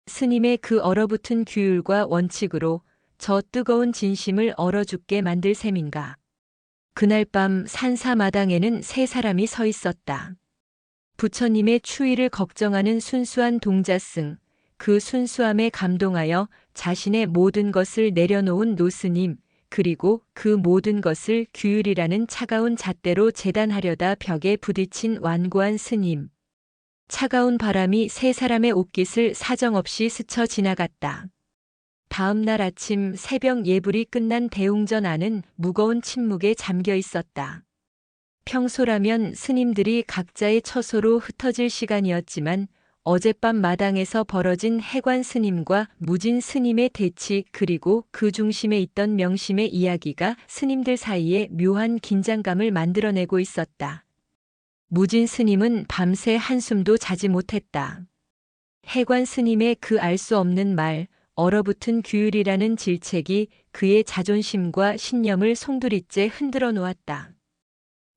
스님의 그 얼어붙은 규율과 원칙으로 저 뜨거운 진심을 얼어 죽게 만들 셈인가. 그날 밤 산사마당에는 세 사람이 서 있었다. 부처님의 추위를 걱정하는 순수한 동자승, 그 순수함에 감동하여 자신의 모든 것을 내려놓은 노스님, 그리고 그 모든 것을 규율이라는 차가운 잣대로 재단하려다 벽에 부딪힌 완고한 스님. 차가운 바람이 세 사람의 옷깃을 사정없이 스쳐 지나갔다. 다음 날 아침 새벽 예불이 끝난 대웅전 안은 무거운 침묵에 잠겨 있었다. 평소라면 스님들이 각자의 처소로 흩어질 시간이었지만 어젯밤 마당에서 벌어진 해관 스님과 무진 스님의 대치 그리고 그 중심에 있던 명심의 이야기가 스님들 사이에 묘한 긴장감을 만들어내고 있었다. 무진 스님은 밤새 한숨도 자지 못했다. 해관 스님의 그 알 수 없는 말, 얼어붙은 규율이라는 질책이 그의 자존심과 신념을 송두리째 흔들어 놓았다.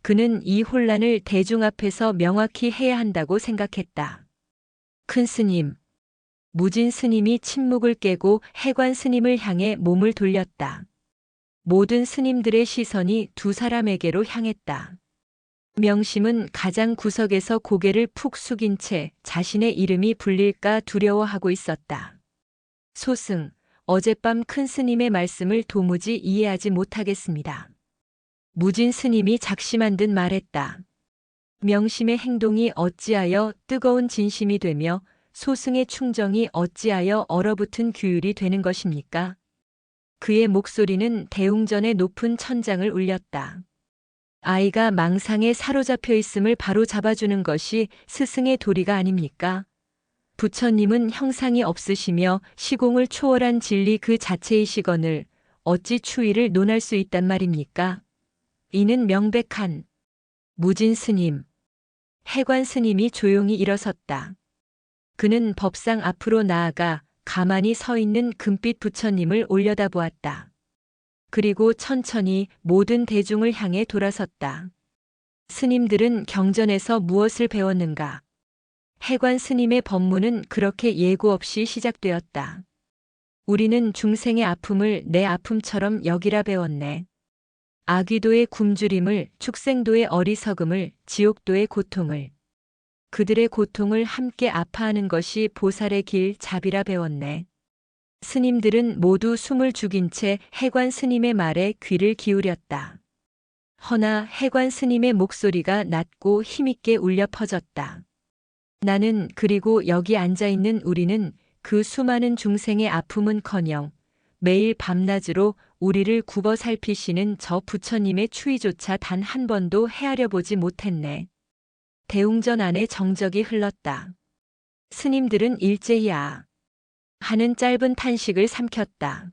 그는 이 혼란을 대중 앞에서 명확히 해야 한다고 생각했다. 큰 스님. 무진 스님이 침묵을 깨고 해관 스님을 향해 몸을 돌렸다. 모든 스님들의 시선이 두 사람에게로 향했다. 명심은 가장 구석에서 고개를 푹 숙인 채 자신의 이름이 불릴까 두려워하고 있었다. 소승, 어젯밤 큰 스님의 말씀을 도무지 이해하지 못하겠습니다. 무진 스님이 작심한 듯 말했다. 명심의 행동이 어찌하여 뜨거운 진심이 되며 소승의 충정이 어찌하여 얼어붙은 규율이 되는 것입니까? 그의 목소리는 대웅전의 높은 천장을 울렸다. 아이가 망상에 사로잡혀 있음을 바로 잡아주는 것이 스승의 도리가 아닙니까? 부처님은 형상이 없으시며 시공을 초월한 진리 그 자체이시거늘 어찌 추위를 논할 수 있단 말입니까? 이는 명백한 무진 스님. 해관 스님이 조용히 일어섰다. 그는 법상 앞으로 나아가 가만히 서 있는 금빛 부처님을 올려다보았다. 그리고 천천히 모든 대중을 향해 돌아섰다. 스님들은 경전에서 무엇을 배웠는가? 해관 스님의 법문은 그렇게 예고 없이 시작되었다. 우리는 중생의 아픔을 내 아픔처럼 여기라 배웠네. 아귀도의 굶주림을, 축생도의 어리석음을, 지옥도의 고통을. 그들의 고통을 함께 아파하는 것이 보살의 길 잡이라 배웠네. 스님들은 모두 숨을 죽인 채 해관 스님의 말에 귀를 기울였다. 허나 해관 스님의 목소리가 낮고 힘있게 울려 퍼졌다. 나는 그리고 여기 앉아있는 우리는 그 수많은 중생의 아픔은커녕 매일 밤낮으로 우리를 굽어 살피시는 저 부처님의 추위조차 단 한 번도 헤아려 보지 못했네. 대웅전 안에 정적이 흘렀다. 스님들은 일제히 하는 짧은 탄식을 삼켰다.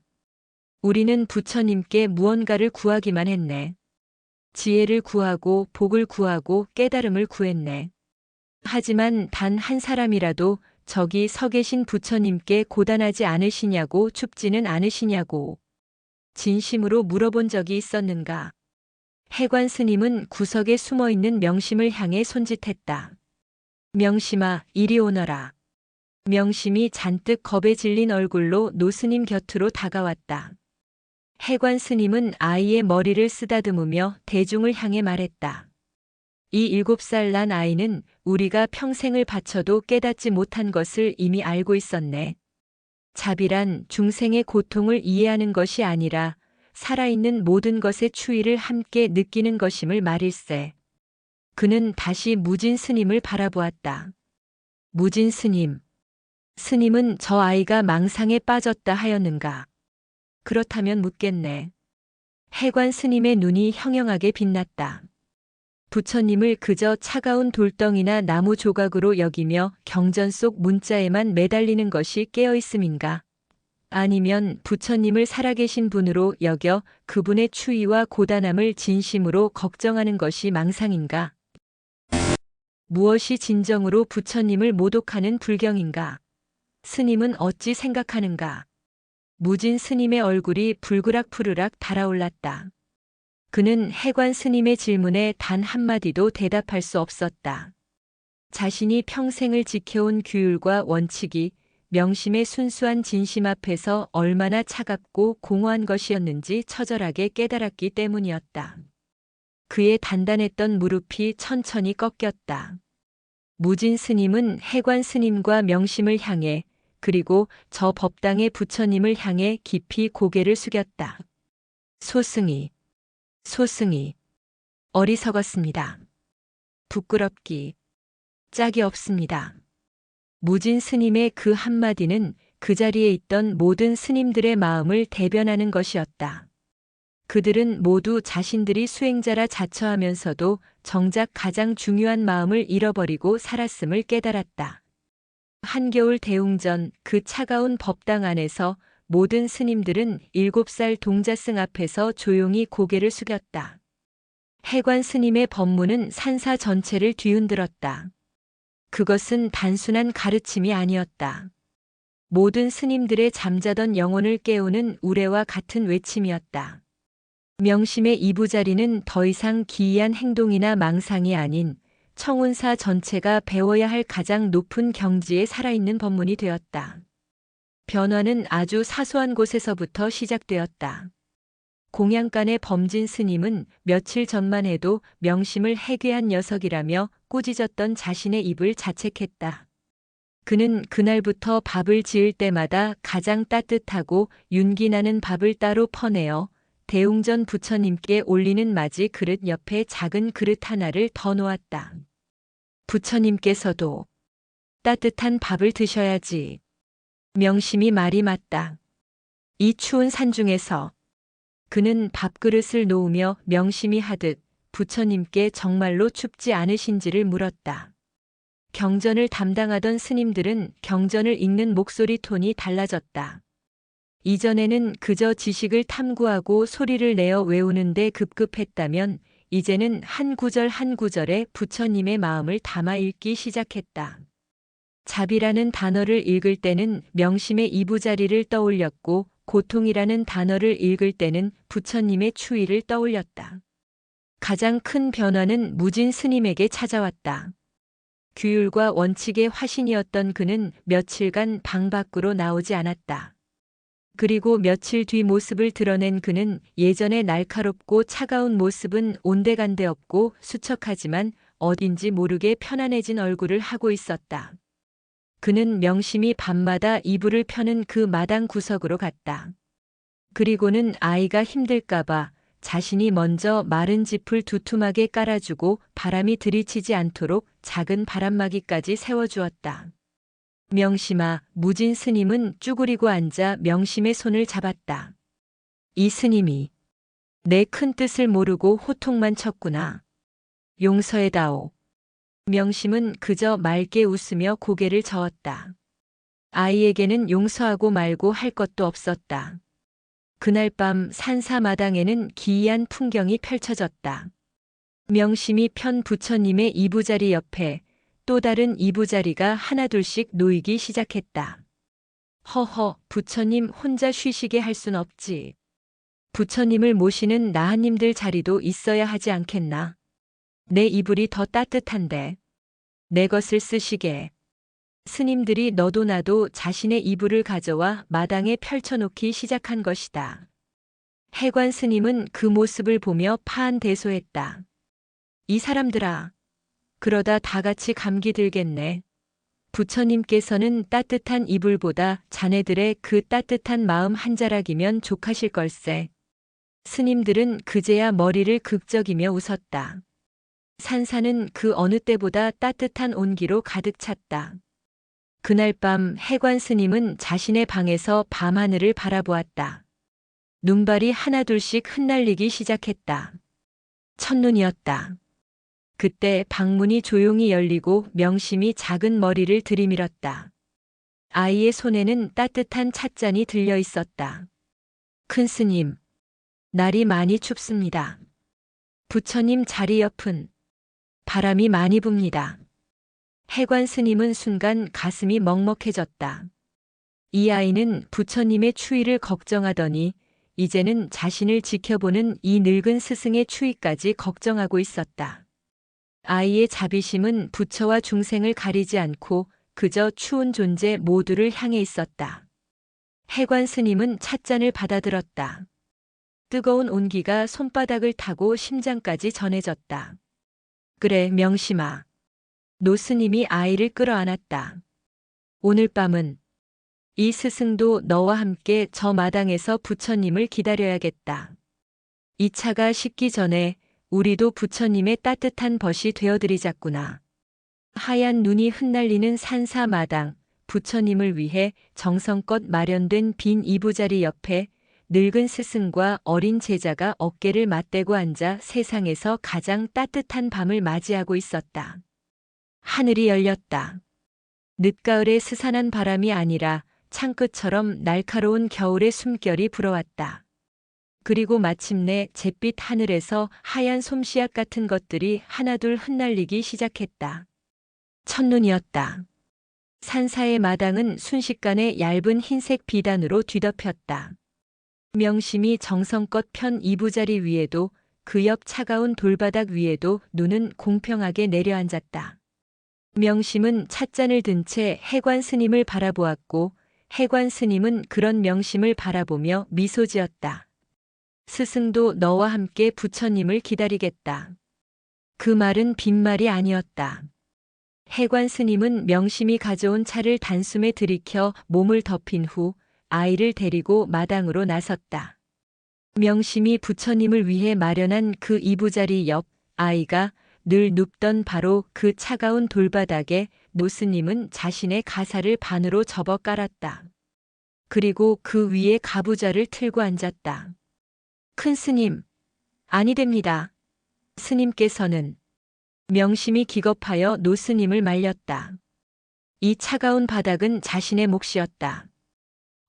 우리는 부처님께 무언가를 구하기만 했네. 지혜를 구하고 복을 구하고 깨달음을 구했네. 하지만 단 한 사람이라도 저기 서 계신 부처님께 고단하지 않으시냐고 춥지는 않으시냐고 진심으로 물어본 적이 있었는가? 해관 스님은 구석에 숨어있는 명심을 향해 손짓했다. 명심아, 이리 오너라. 명심이 잔뜩 겁에 질린 얼굴로 노스님 곁으로 다가왔다. 해관 스님은 아이의 머리를 쓰다듬으며 대중을 향해 말했다. 이 7살 난 아이는 우리가 평생을 바쳐도 깨닫지 못한 것을 이미 알고 있었네. 자비란 중생의 고통을 이해하는 것이 아니라 살아있는 모든 것의 추위를 함께 느끼는 것임을 말일세. 그는 다시 무진 스님을 바라보았다. 무진 스님. 스님은 저 아이가 망상에 빠졌다 하였는가? 그렇다면 묻겠네. 해관 스님의 눈이 형형하게 빛났다. 부처님을 그저 차가운 돌덩이나 나무 조각으로 여기며 경전 속 문자에만 매달리는 것이 깨어있음인가? 아니면 부처님을 살아계신 분으로 여겨 그분의 추위와 고단함을 진심으로 걱정하는 것이 망상인가? 무엇이 진정으로 부처님을 모독하는 불경인가? 스님은 어찌 생각하는가? 무진 스님의 얼굴이 불그락푸르락 달아올랐다. 그는 해관 스님의 질문에 단 한마디도 대답할 수 없었다. 자신이 평생을 지켜온 규율과 원칙이 명심의 순수한 진심 앞에서 얼마나 차갑고 공허한 것이었는지 처절하게 깨달았기 때문이었다. 그의 단단했던 무릎이 천천히 꺾였다. 무진 스님은 해관 스님과 명심을 향해 그리고 저 법당의 부처님을 향해 깊이 고개를 숙였다. 소승이 어리석었습니다. 부끄럽기 짝이 없습니다. 무진 스님의 그 한마디는 그 자리에 있던 모든 스님들의 마음을 대변하는 것이었다. 그들은 모두 자신들이 수행자라 자처하면서도 정작 가장 중요한 마음을 잃어버리고 살았음을 깨달았다. 한겨울 대웅전 그 차가운 법당 안에서 모든 스님들은 7살 동자승 앞에서 조용히 고개를 숙였다. 해관 스님의 법문은 산사 전체를 뒤흔들었다. 그것은 단순한 가르침이 아니었다. 모든 스님들의 잠자던 영혼을 깨우는 우레와 같은 외침이었다. 명심의 이부자리는 더 이상 기이한 행동이나 망상이 아닌 청운사 전체가 배워야 할 가장 높은 경지에 살아있는 법문이 되었다. 변화는 아주 사소한 곳에서부터 시작되었다. 공양간의 범진 스님은 며칠 전만 해도 명심을 해괴한 녀석이라며 꾸짖었던 자신의 입을 자책했다. 그는 그날부터 밥을 지을 때마다 가장 따뜻하고 윤기 나는 밥을 따로 퍼내어 대웅전 부처님께 올리는 맞이 그릇 옆에 작은 그릇 하나를 더 놓았다. 부처님께서도 따뜻한 밥을 드셔야지. 명심이 말이 맞다. 이 추운 산중에서 그는 밥그릇을 놓으며 명심이 하듯 부처님께 정말로 춥지 않으신지를 물었다. 경전을 담당하던 스님들은 경전을 읽는 목소리 톤이 달라졌다. 이전에는 그저 지식을 탐구하고 소리를 내어 외우는데 급급했다면 이제는 한 구절 한 구절에 부처님의 마음을 담아 읽기 시작했다. 자비라는 단어를 읽을 때는 명심의 이부자리를 떠올렸고 고통이라는 단어를 읽을 때는 부처님의 추위를 떠올렸다. 가장 큰 변화는 무진 스님에게 찾아왔다. 규율과 원칙의 화신이었던 그는 며칠간 방 밖으로 나오지 않았다. 그리고 며칠 뒤 모습을 드러낸 그는 예전의 날카롭고 차가운 모습은 온데간데 없고 수척하지만 어딘지 모르게 편안해진 얼굴을 하고 있었다. 그는 명심이 밤마다 이불을 펴는 그 마당 구석으로 갔다. 그리고는 아이가 힘들까봐 자신이 먼저 마른 짚을 두툼하게 깔아주고 바람이 들이치지 않도록 작은 바람막이까지 세워주었다. 명심아, 무진 스님은 쭈그리고 앉아 명심의 손을 잡았다. 이 스님이 내 큰 뜻을 모르고 호통만 쳤구나. 용서해다오. 명심은 그저 맑게 웃으며 고개를 저었다. 아이에게는 용서하고 말고 할 것도 없었다. 그날 밤 산사마당에는 기이한 풍경이 펼쳐졌다. 명심이 편 부처님의 이부자리 옆에 또 다른 이부자리가 하나둘씩 놓이기 시작했다. 허허, 부처님 혼자 쉬시게 할 순 없지. 부처님을 모시는 나한님들 자리도 있어야 하지 않겠나. 내 이불이 더 따뜻한데. 내 것을 쓰시게. 스님들이 너도 나도 자신의 이불을 가져와 마당에 펼쳐놓기 시작한 것이다. 해관 스님은 그 모습을 보며 파한대소했다. 이 사람들아, 그러다 다 같이 감기 들겠네. 부처님께서는 따뜻한 이불보다 자네들의 그 따뜻한 마음 한 자락이면 족하실 걸세. 스님들은 그제야 머리를 극적이며 웃었다. 산사는 그 어느 때보다 따뜻한 온기로 가득 찼다. 그날 밤 해관 스님은 자신의 방에서 밤하늘을 바라보았다. 눈발이 하나둘씩 흩날리기 시작했다. 첫눈이었다. 그때 방문이 조용히 열리고 명심이 작은 머리를 들이밀었다. 아이의 손에는 따뜻한 찻잔이 들려 있었다. 큰 스님, 날이 많이 춥습니다. 부처님 자리 옆은 바람이 많이 붑니다. 해관 스님은 순간 가슴이 먹먹해졌다. 이 아이는 부처님의 추위를 걱정하더니 이제는 자신을 지켜보는 이 늙은 스승의 추위까지 걱정하고 있었다. 아이의 자비심은 부처와 중생을 가리지 않고 그저 추운 존재 모두를 향해 있었다. 해관 스님은 찻잔을 받아들었다. 뜨거운 온기가 손바닥을 타고 심장까지 전해졌다. 그래, 명심아. 노 스님이 아이를 끌어안았다. 오늘 밤은 이 스승도 너와 함께 저 마당에서 부처님을 기다려야겠다. 이 차가 식기 전에 우리도 부처님의 따뜻한 벗이 되어드리자꾸나. 하얀 눈이 흩날리는 산사마당, 부처님을 위해 정성껏 마련된 빈 이부자리 옆에 늙은 스승과 어린 제자가 어깨를 맞대고 앉아 세상에서 가장 따뜻한 밤을 맞이하고 있었다. 하늘이 열렸다. 늦가을의 스산한 바람이 아니라 창끝처럼 날카로운 겨울의 숨결이 불어왔다. 그리고 마침내 잿빛 하늘에서 하얀 솜씨앗 같은 것들이 하나둘 흩날리기 시작했다. 첫눈이었다. 산사의 마당은 순식간에 얇은 흰색 비단으로 뒤덮였다. 명심이 정성껏 편 이부자리 위에도 그 옆 차가운 돌바닥 위에도 눈은 공평하게 내려앉았다. 명심은 찻잔을 든 채 해관 스님을 바라보았고 해관 스님은 그런 명심을 바라보며 미소 지었다. 스승도 너와 함께 부처님을 기다리겠다. 그 말은 빈말이 아니었다. 해관 스님은 명심이 가져온 차를 단숨에 들이켜 몸을 덮인 후 아이를 데리고 마당으로 나섰다. 명심이 부처님을 위해 마련한 그 이부자리 옆 아이가 늘 눕던 바로 그 차가운 돌바닥에 노스님은 자신의 가사를 반으로 접어 깔았다. 그리고 그 위에 가부좌를 틀고 앉았다. 큰 스님, 아니 됩니다. 스님께서는 명심이 기겁하여 노스님을 말렸다. 이 차가운 바닥은 자신의 몫이었다.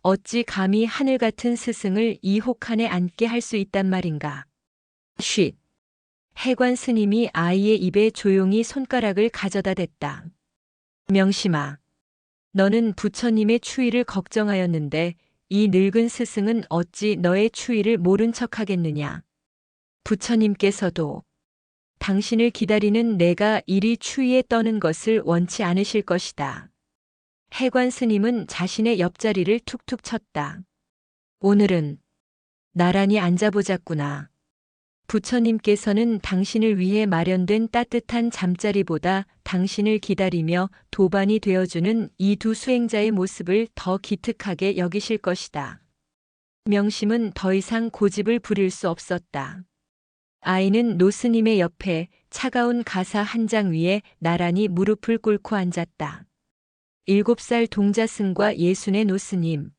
어찌 감히 하늘 같은 스승을 이 혹한에 앉게 할 수 있단 말인가. 쉿. 해관 스님이 아이의 입에 조용히 손가락을 가져다 댔다. 명심아, 너는 부처님의 추위를 걱정하였는데 이 늙은 스승은 어찌 너의 추위를 모른 척하겠느냐. 부처님께서도 당신을 기다리는 내가 이리 추위에 떠는 것을 원치 않으실 것이다. 해관 스님은 자신의 옆자리를 툭툭 쳤다. 오늘은 나란히 앉아보자꾸나. 부처님께서는 당신을 위해 마련된 따뜻한 잠자리보다 당신을 기다리며 도반이 되어주는 이 두 수행자의 모습을 더 기특하게 여기실 것이다. 명심은 더 이상 고집을 부릴 수 없었다. 아이는 노스님의 옆에 차가운 가사 한 장 위에 나란히 무릎을 꿇고 앉았다. 7살 동자승과 60의 노스님.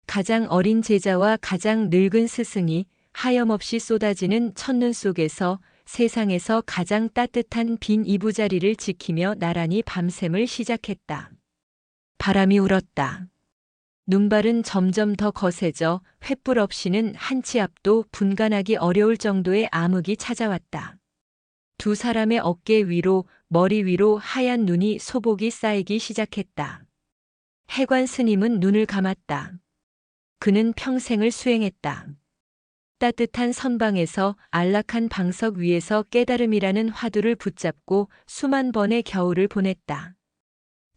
가장 어린 제자와 가장 늙은 스승이 하염없이 쏟아지는 첫눈 속에서 세상에서 가장 따뜻한 빈 이부자리를 지키며 나란히 밤샘을 시작했다. 바람이 울었다. 눈발은 점점 더 거세져 횃불 없이는 한 치 앞도 분간하기 어려울 정도의 암흑이 찾아왔다. 두 사람의 어깨 위로, 머리 위로 하얀 눈이 소복이 쌓이기 시작했다. 해관 스님은 눈을 감았다. 그는 평생을 수행했다. 따뜻한 선방에서 안락한 방석 위에서 깨달음이라는 화두를 붙잡고 수만 번의 겨울을 보냈다.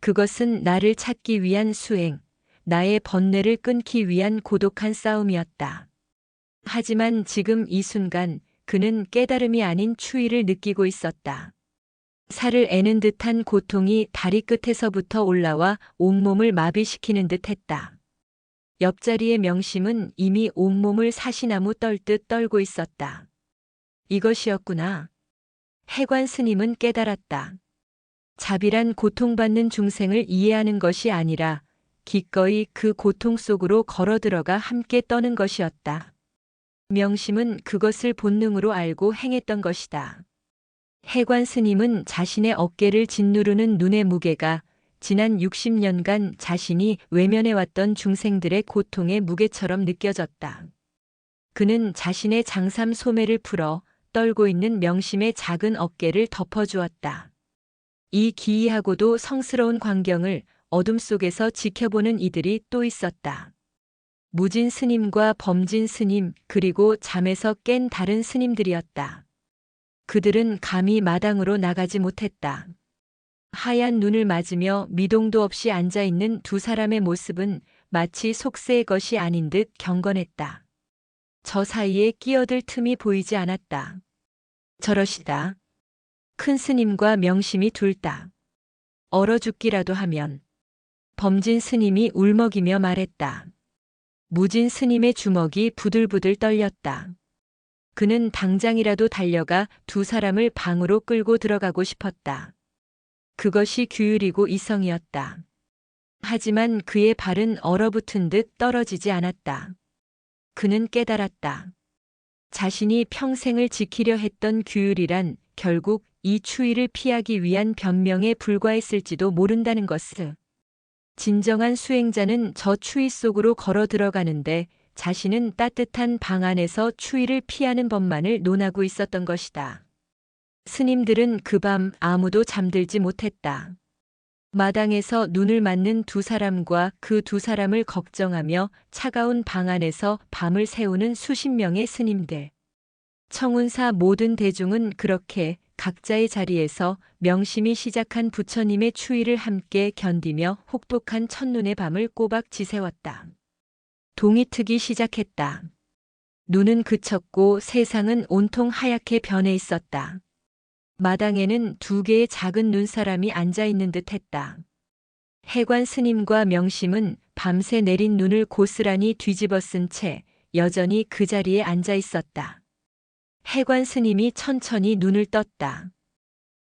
그것은 나를 찾기 위한 수행, 나의 번뇌를 끊기 위한 고독한 싸움이었다. 하지만 지금 이 순간 그는 깨달음이 아닌 추위를 느끼고 있었다. 살을 애는 듯한 고통이 다리 끝에서부터 올라와 온몸을 마비시키는 듯 했다. 옆자리의 명심은 이미 온몸을 사시나무 떨듯 떨고 있었다. 이것이었구나. 해관 스님은 깨달았다. 자비란 고통받는 중생을 이해하는 것이 아니라 기꺼이 그 고통 속으로 걸어 들어가 함께 떠는 것이었다. 명심은 그것을 본능으로 알고 행했던 것이다. 해관 스님은 자신의 어깨를 짓누르는 눈의 무게가 지난 60년간 자신이 외면해왔던 중생들의 고통의 무게처럼 느껴졌다. 그는 자신의 장삼 소매를 풀어 떨고 있는 명심의 작은 어깨를 덮어주었다. 이 기이하고도 성스러운 광경을 어둠 속에서 지켜보는 이들이 또 있었다. 무진 스님과 범진 스님 그리고 잠에서 깬 다른 스님들이었다. 그들은 감히 마당으로 나가지 못했다. 하얀 눈을 맞으며 미동도 없이 앉아있는 두 사람의 모습은 마치 속세의 것이 아닌 듯 경건했다. 저 사이에 끼어들 틈이 보이지 않았다. 저러시다. 큰 스님과 명심이 둘 다 얼어 죽기라도 하면. 범진 스님이 울먹이며 말했다. 무진 스님의 주먹이 부들부들 떨렸다. 그는 당장이라도 달려가 두 사람을 방으로 끌고 들어가고 싶었다. 그것이 규율이고 이성이었다. 하지만 그의 발은 얼어붙은 듯 떨어지지 않았다. 그는 깨달았다. 자신이 평생을 지키려 했던 규율이란 결국 이 추위를 피하기 위한 변명에 불과했을지도 모른다는 것을. 진정한 수행자는 저 추위 속으로 걸어 들어가는데 자신은 따뜻한 방 안에서 추위를 피하는 법만을 논하고 있었던 것이다. 스님들은 그 밤 아무도 잠들지 못했다. 마당에서 눈을 맞는 두 사람과 그 두 사람을 걱정하며 차가운 방 안에서 밤을 새우는 수십 명의 스님들. 청운사 모든 대중은 그렇게 각자의 자리에서 명심이 시작한 부처님의 추위를 함께 견디며 혹독한 첫눈의 밤을 꼬박 지새웠다. 동이 트기 시작했다. 눈은 그쳤고 세상은 온통 하얗게 변해 있었다. 마당에는 두 개의 작은 눈사람이 앉아있는 듯 했다. 해관 스님과 명심은 밤새 내린 눈을 고스란히 뒤집어 쓴 채 여전히 그 자리에 앉아 있었다. 해관 스님이 천천히 눈을 떴다.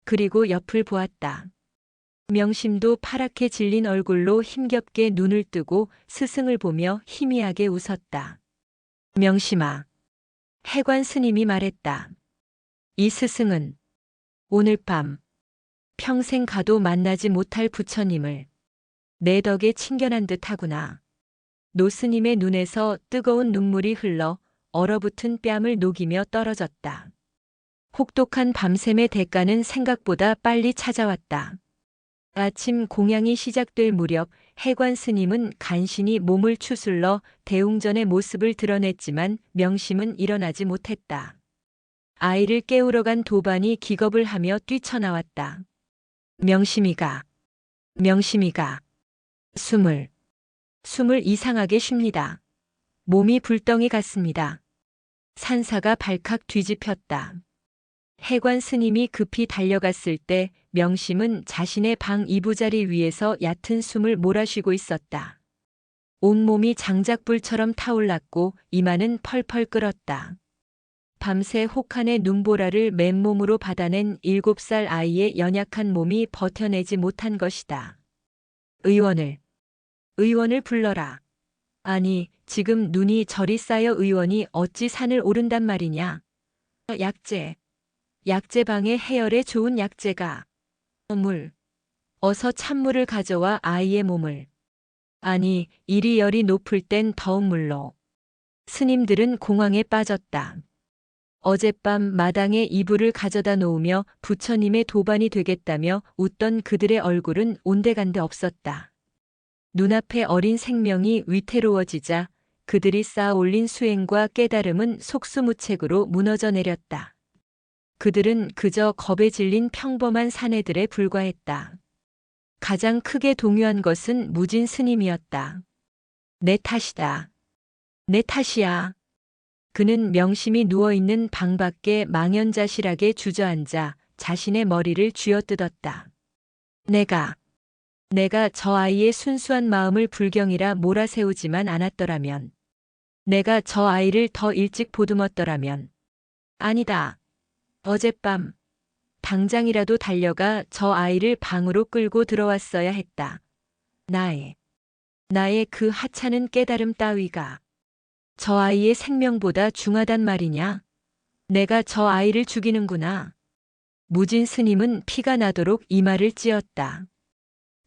그리고 옆을 보았다. 명심도 파랗게 질린 얼굴로 힘겹게 눈을 뜨고 스승을 보며 희미하게 웃었다. 명심아. 해관 스님이 말했다. 이 스승은 오늘 밤 평생 가도 만나지 못할 부처님을 내 덕에 친견한 듯 하구나. 노스님의 눈에서 뜨거운 눈물이 흘러 얼어붙은 뺨을 녹이며 떨어졌다. 혹독한 밤샘의 대가는 생각보다 빨리 찾아왔다. 아침 공양이 시작될 무렵 해관 스님은 간신히 몸을 추슬러 대웅전의 모습을 드러냈지만 명심은 일어나지 못했다. 아이를 깨우러 간 도반이 기겁을 하며 뛰쳐나왔다. 명심이가 숨을 이상하게 쉽니다. 몸이 불덩이 같습니다. 산사가 발칵 뒤집혔다. 해관 스님이 급히 달려갔을 때 명심은 자신의 방 이부자리 위에서 얕은 숨을 몰아쉬고 있었다. 온몸이 장작불처럼 타올랐고 이마는 펄펄 끓었다. 밤새 혹한의 눈보라를 맨몸으로 받아낸 7살 아이의 연약한 몸이 버텨내지 못한 것이다. 의원을 불러라. 아니, 지금 눈이 저리 쌓여 의원이 어찌 산을 오른단 말이냐. 약재방에 해열에 좋은 약재가. 어서 찬물을 가져와 아이의 몸을. 아니, 이리 열이 높을 땐 더운 물로. 스님들은 공황에 빠졌다. 어젯밤 마당에 이불을 가져다 놓으며 부처님의 도반이 되겠다며 웃던 그들의 얼굴은 온데간데 없었다. 눈앞에 어린 생명이 위태로워지자 그들이 쌓아 올린 수행과 깨달음은 속수무책으로 무너져 내렸다. 그들은 그저 겁에 질린 평범한 사내들에 불과했다. 가장 크게 동요한 것은 무진 스님이었다. 내 탓이다. 내 탓이야. 그는 명심이 누워있는 방 밖에 망연자실하게 주저앉아 자신의 머리를 쥐어뜯었다. 내가 저 아이의 순수한 마음을 불경이라 몰아세우지만 않았더라면, 내가 저 아이를 더 일찍 보듬었더라면, 아니다. 어젯밤 당장이라도 달려가 저 아이를 방으로 끌고 들어왔어야 했다. 나의 그 하찮은 깨달음 따위가 저 아이의 생명보다 중하단 말이냐? 내가 저 아이를 죽이는구나. 무진 스님은 피가 나도록 이마를 찧었다.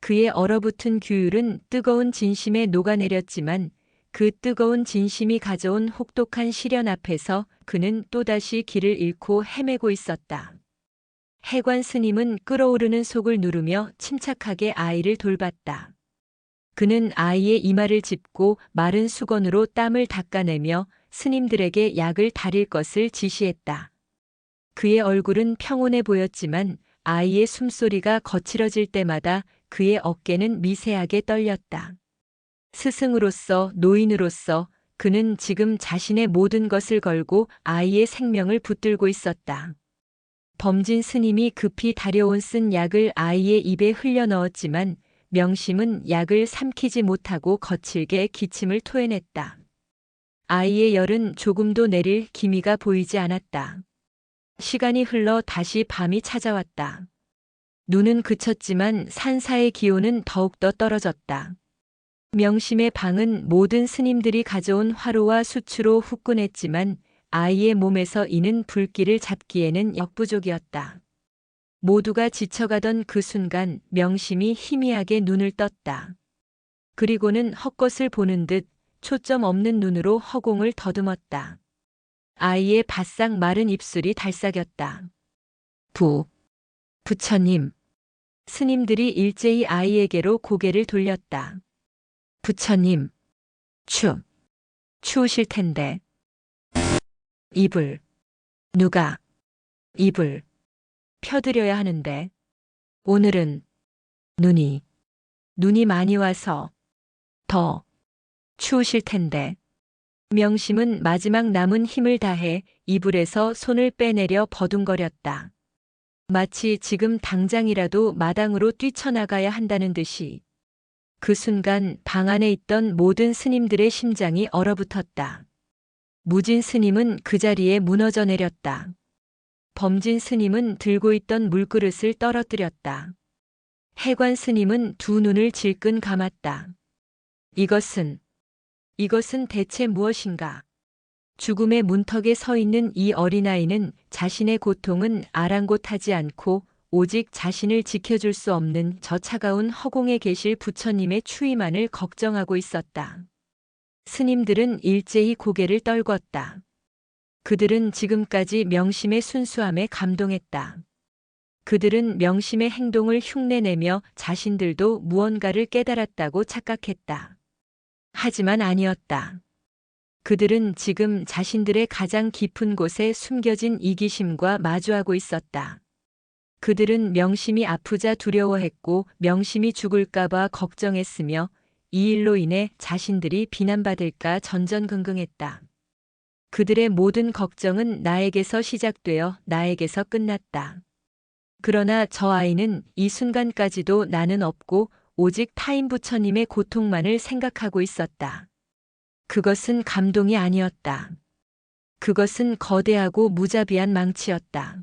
그의 얼어붙은 규율은 뜨거운 진심에 녹아내렸지만 그 뜨거운 진심이 가져온 혹독한 시련 앞에서 그는 또다시 길을 잃고 헤매고 있었다. 해관 스님은 끓어오르는 속을 누르며 침착하게 아이를 돌봤다. 그는 아이의 이마를 짚고 마른 수건으로 땀을 닦아내며 스님들에게 약을 다릴 것을 지시했다. 그의 얼굴은 평온해 보였지만 아이의 숨소리가 거칠어질 때마다 그의 어깨는 미세하게 떨렸다. 스승으로서, 노인으로서 그는 지금 자신의 모든 것을 걸고 아이의 생명을 붙들고 있었다. 범진 스님이 급히 다려온 쓴 약을 아이의 입에 흘려 넣었지만 명심은 약을 삼키지 못하고 거칠게 기침을 토해냈다. 아이의 열은 조금도 내릴 기미가 보이지 않았다. 시간이 흘러 다시 밤이 찾아왔다. 눈은 그쳤지만 산사의 기온은 더욱더 떨어졌다. 명심의 방은 모든 스님들이 가져온 화로와 수추로 후끈했지만 아이의 몸에서 이는 불길을 잡기에는 역부족이었다. 모두가 지쳐가던 그 순간 명심이 희미하게 눈을 떴다. 그리고는 헛것을 보는 듯 초점 없는 눈으로 허공을 더듬었다. 아이의 바싹 마른 입술이 달싹였다. 부처님. 스님들이 일제히 아이에게로 고개를 돌렸다. 부처님. 추우실 텐데. 이불. 누가 이불 펴드려야 하는데. 오늘은 눈이 많이 와서 더 추우실 텐데. 명심은 마지막 남은 힘을 다해 이불에서 손을 빼내려 버둥거렸다. 마치 지금 당장이라도 마당으로 뛰쳐나가야 한다는 듯이. 그 순간 방 안에 있던 모든 스님들의 심장이 얼어붙었다. 무진 스님은 그 자리에 무너져 내렸다. 범진 스님은 들고 있던 물그릇을 떨어뜨렸다. 해관 스님은 두 눈을 질끈 감았다. 이것은 대체 무엇인가? 죽음의 문턱에 서 있는 이 어린아이는 자신의 고통은 아랑곳하지 않고 오직 자신을 지켜줄 수 없는 저 차가운 허공에 계실 부처님의 추위만을 걱정하고 있었다. 스님들은 일제히 고개를 떨궜다. 그들은 지금까지 명심의 순수함에 감동했다. 그들은 명심의 행동을 흉내내며 자신들도 무언가를 깨달았다고 착각했다. 하지만 아니었다. 그들은 지금 자신들의 가장 깊은 곳에 숨겨진 이기심과 마주하고 있었다. 그들은 명심이 아프자 두려워했고 명심이 죽을까봐 걱정했으며 이 일로 인해 자신들이 비난받을까 전전긍긍했다. 그들의 모든 걱정은 나에게서 시작되어 나에게서 끝났다. 그러나 저 아이는 이 순간까지도 나는 없고 오직 타인 부처님의 고통만을 생각하고 있었다. 그것은 감동이 아니었다. 그것은 거대하고 무자비한 망치였다.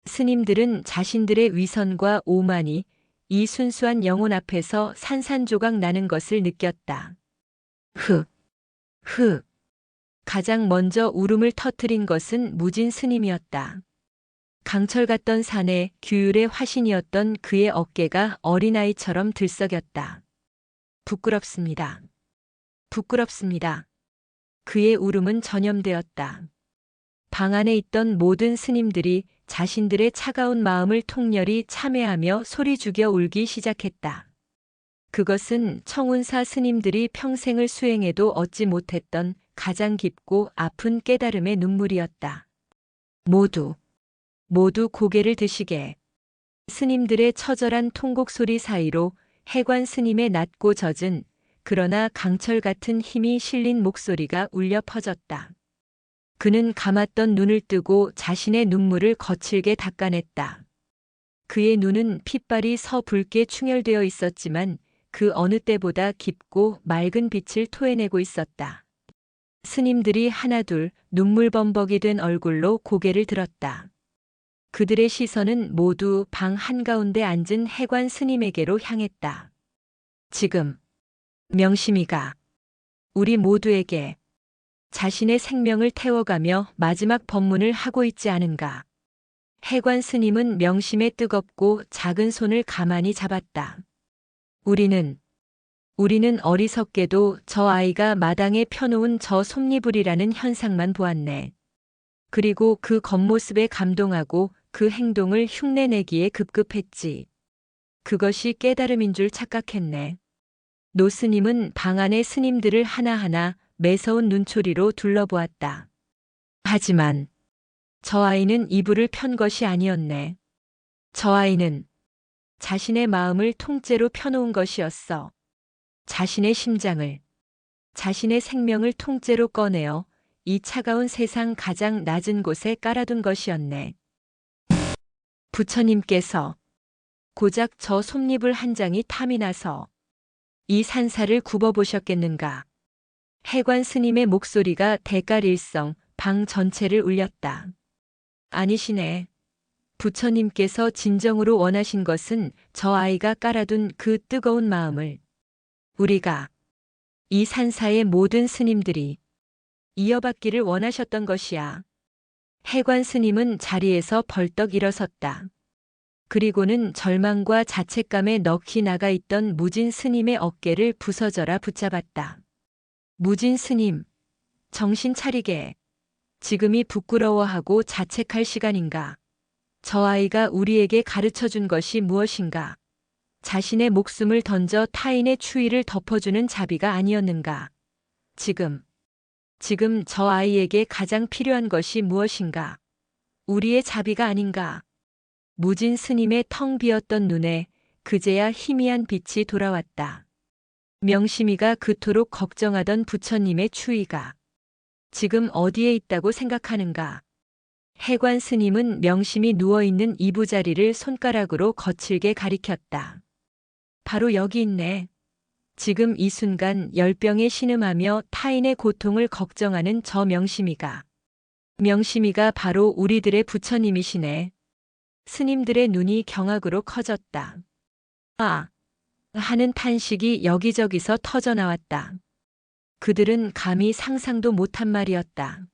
스님들은 자신들의 위선과 오만이 이 순수한 영혼 앞에서 산산조각 나는 것을 느꼈다. 가장 먼저 울음을 터뜨린 것은 무진 스님이었다. 강철 같던 산에 규율의 화신이었던 그의 어깨가 어린아이처럼 들썩였다. 부끄럽습니다. 부끄럽습니다. 그의 울음은 전염되었다. 방 안에 있던 모든 스님들이 자신들의 차가운 마음을 통렬히 참회하며 소리 죽여 울기 시작했다. 그것은 청운사 스님들이 평생을 수행해도 얻지 못했던 가장 깊고 아픈 깨달음의 눈물이었다. 모두 고개를 드시게. 스님들의 처절한 통곡 소리 사이로 해관 스님의 낮고 젖은 그러나 강철 같은 힘이 실린 목소리가 울려 퍼졌다. 그는 감았던 눈을 뜨고 자신의 눈물을 거칠게 닦아냈다. 그의 눈은 핏발이 서붉게 충혈되어 있었지만 그 어느 때보다 깊고 맑은 빛을 토해내고 있었다. 스님들이 하나둘 눈물범벅이 된 얼굴로 고개를 들었다. 그들의 시선은 모두 방 한가운데 앉은 해관 스님에게로 향했다. 지금 명심이가 우리 모두에게 자신의 생명을 태워가며 마지막 법문을 하고 있지 않은가. 해관 스님은 명심의 뜨겁고 작은 손을 가만히 잡았다. 우리는 어리석게도 저 아이가 마당에 펴놓은 저 솜니불이라는 현상만 보았네. 그리고 그 겉모습에 감동하고 그 행동을 흉내내기에 급급했지. 그것이 깨달음인 줄 착각했네. 노스님은 방 안의 스님들을 하나하나 매서운 눈초리로 둘러보았다. 하지만 저 아이는 이불을 편 것이 아니었네. 저 아이는 자신의 마음을 통째로 펴놓은 것이었어. 자신의 심장을, 자신의 생명을 통째로 꺼내어 이 차가운 세상 가장 낮은 곳에 깔아둔 것이었네. 부처님께서 고작 저 솜잎을 한 장이 탐이 나서 이 산사를 굽어보셨겠는가. 해관 스님의 목소리가 대깔일성 방 전체를 울렸다. 아니시네. 부처님께서 진정으로 원하신 것은 저 아이가 깔아둔 그 뜨거운 마음을 우리가 이 산사의 모든 스님들이 이어받기를 원하셨던 것이야. 해관 스님은 자리에서 벌떡 일어섰다. 그리고는 절망과 자책감에 넋이 나가 있던 무진 스님의 어깨를 부서져라 붙잡았다. 무진 스님, 정신 차리게. 지금이 부끄러워하고 자책할 시간인가? 저 아이가 우리에게 가르쳐준 것이 무엇인가? 자신의 목숨을 던져 타인의 추위를 덮어주는 자비가 아니었는가? 지금 저 아이에게 가장 필요한 것이 무엇인가? 우리의 자비가 아닌가? 무진 스님의 텅 비었던 눈에 그제야 희미한 빛이 돌아왔다. 명심이가 그토록 걱정하던 부처님의 추위가 지금 어디에 있다고 생각하는가? 해관 스님은 명심이 누워있는 이부자리를 손가락으로 거칠게 가리켰다. 바로 여기 있네. 지금 이 순간 열병에 신음하며 타인의 고통을 걱정하는 저 명심이가. 명심이가 바로 우리들의 부처님이시네. 스님들의 눈이 경악으로 커졌다. 아! 하는 탄식이 여기저기서 터져나왔다. 그들은 감히 상상도 못한 말이었다.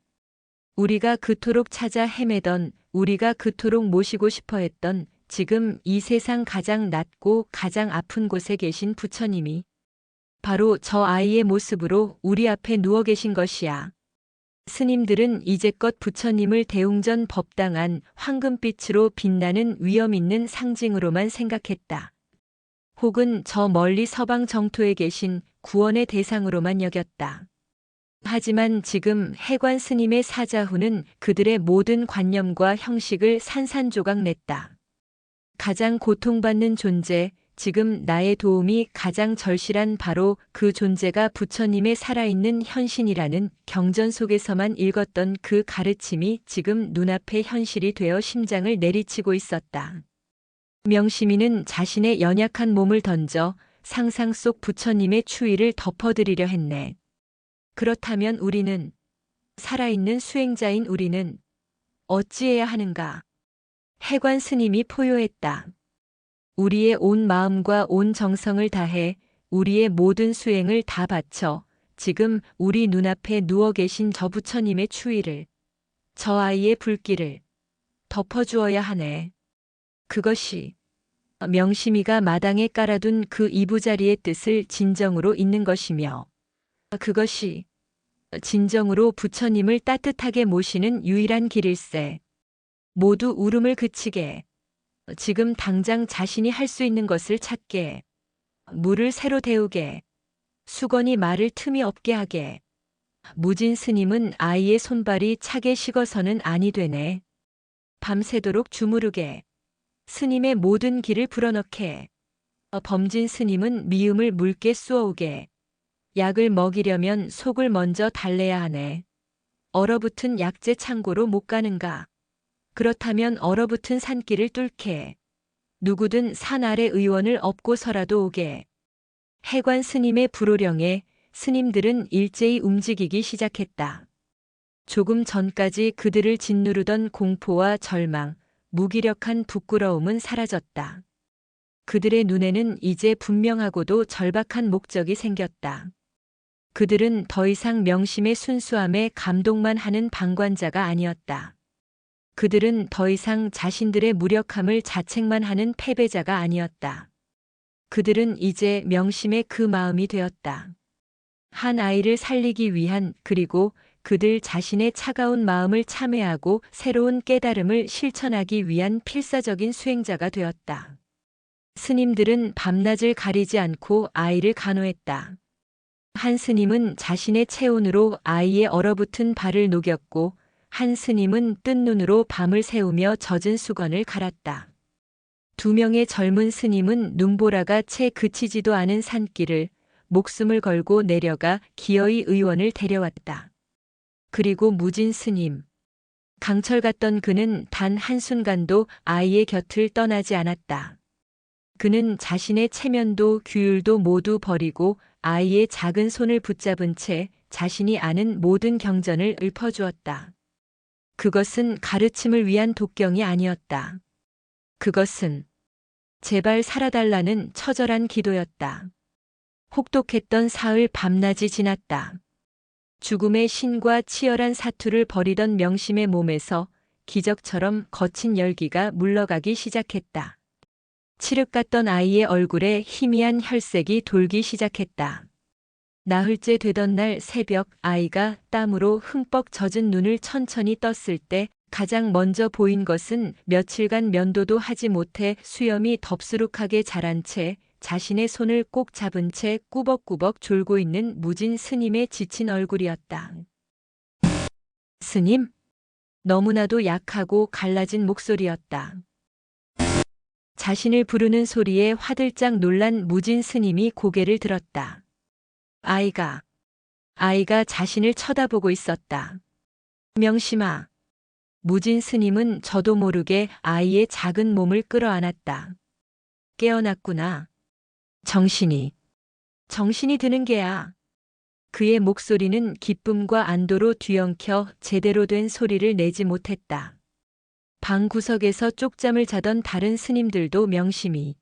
우리가 그토록 찾아 헤매던, 우리가 그토록 모시고 싶어 했던 지금 이 세상 가장 낮고 가장 아픈 곳에 계신 부처님이 바로 저 아이의 모습으로 우리 앞에 누워 계신 것이야. 스님들은 이제껏 부처님을 대웅전 법당한 황금빛으로 빛나는 위엄 있는 상징으로만 생각했다. 혹은 저 멀리 서방 정토에 계신 구원의 대상으로만 여겼다. 하지만 지금 해관 스님의 사자후는 그들의 모든 관념과 형식을 산산조각 냈다. 가장 고통받는 존재, 지금 나의 도움이 가장 절실한 바로 그 존재가 부처님의 살아있는 현신이라는 경전 속에서만 읽었던 그 가르침이 지금 눈앞에 현실이 되어 심장을 내리치고 있었다. 명심이는 자신의 연약한 몸을 던져 상상 속 부처님의 추위를 덮어드리려 했네. 그렇다면 우리는, 살아있는 수행자인 우리는 어찌해야 하는가? 해관 스님이 포효했다. 우리의 온 마음과 온 정성을 다해 우리의 모든 수행을 다 바쳐 지금 우리 눈앞에 누워 계신 저 부처님의 추위를, 저 아이의 불길을 덮어주어야 하네. 그것이 명심이가 마당에 깔아둔 그 이부자리의 뜻을 진정으로 잇는 것이며 그것이 진정으로 부처님을 따뜻하게 모시는 유일한 길일세. 모두 울음을 그치게. 지금 당장 자신이 할 수 있는 것을 찾게. 물을 새로 데우게. 수건이 마를 틈이 없게 하게. 무진 스님은 아이의 손발이 차게 식어서는 아니 되네. 밤새도록 주무르게. 스님의 모든 길을 불어넣게. 범진 스님은 미음을 묽게 쑤어오게. 약을 먹이려면 속을 먼저 달래야 하네. 얼어붙은 약재 창고로 못 가는가. 그렇다면 얼어붙은 산길을 뚫게. 누구든 산 아래 의원을 업고서라도 오게. 해관 스님의 불호령에 스님들은 일제히 움직이기 시작했다. 조금 전까지 그들을 짓누르던 공포와 절망, 무기력한 부끄러움은 사라졌다. 그들의 눈에는 이제 분명하고도 절박한 목적이 생겼다. 그들은 더 이상 명심의 순수함에 감동만 하는 방관자가 아니었다. 그들은 더 이상 자신들의 무력함을 자책만 하는 패배자가 아니었다. 그들은 이제 명심의 그 마음이 되었다. 한 아이를 살리기 위한 그리고 그들 자신의 차가운 마음을 참회하고 새로운 깨달음을 실천하기 위한 필사적인 수행자가 되었다. 스님들은 밤낮을 가리지 않고 아이를 간호했다. 한 스님은 자신의 체온으로 아이의 얼어붙은 발을 녹였고 한 스님은 뜬 눈으로 밤을 새우며 젖은 수건을 갈았다. 두 명의 젊은 스님은 눈보라가 채 그치지도 않은 산길을 목숨을 걸고 내려가 기어이 의원을 데려왔다. 그리고 무진 스님. 강철 같던 그는 단 한순간도 아이의 곁을 떠나지 않았다. 그는 자신의 체면도 규율도 모두 버리고 아이의 작은 손을 붙잡은 채 자신이 아는 모든 경전을 읊어주었다. 그것은 가르침을 위한 독경이 아니었다. 그것은 제발 살아달라는 처절한 기도였다. 혹독했던 사흘 밤낮이 지났다. 죽음의 신과 치열한 사투를 벌이던 명심의 몸에서 기적처럼 거친 열기가 물러가기 시작했다. 칠흑 같던 아이의 얼굴에 희미한 혈색이 돌기 시작했다. 나흘째 되던 날 새벽 아이가 땀으로 흠뻑 젖은 눈을 천천히 떴을 때 가장 먼저 보인 것은 며칠간 면도도 하지 못해 수염이 덥수룩하게 자란 채 자신의 손을 꼭 잡은 채 꾸벅꾸벅 졸고 있는 무진 스님의 지친 얼굴이었다. 스님? 너무나도 약하고 갈라진 목소리였다. 자신을 부르는 소리에 화들짝 놀란 무진 스님이 고개를 들었다. 아이가 자신을 쳐다보고 있었다. 명심아. 무진 스님은 저도 모르게 아이의 작은 몸을 끌어안았다. 깨어났구나. 정신이. 정신이 드는 게야. 그의 목소리는 기쁨과 안도로 뒤엉켜 제대로 된 소리를 내지 못했다. 방 구석에서 쪽잠을 자던 다른 스님들도 명심히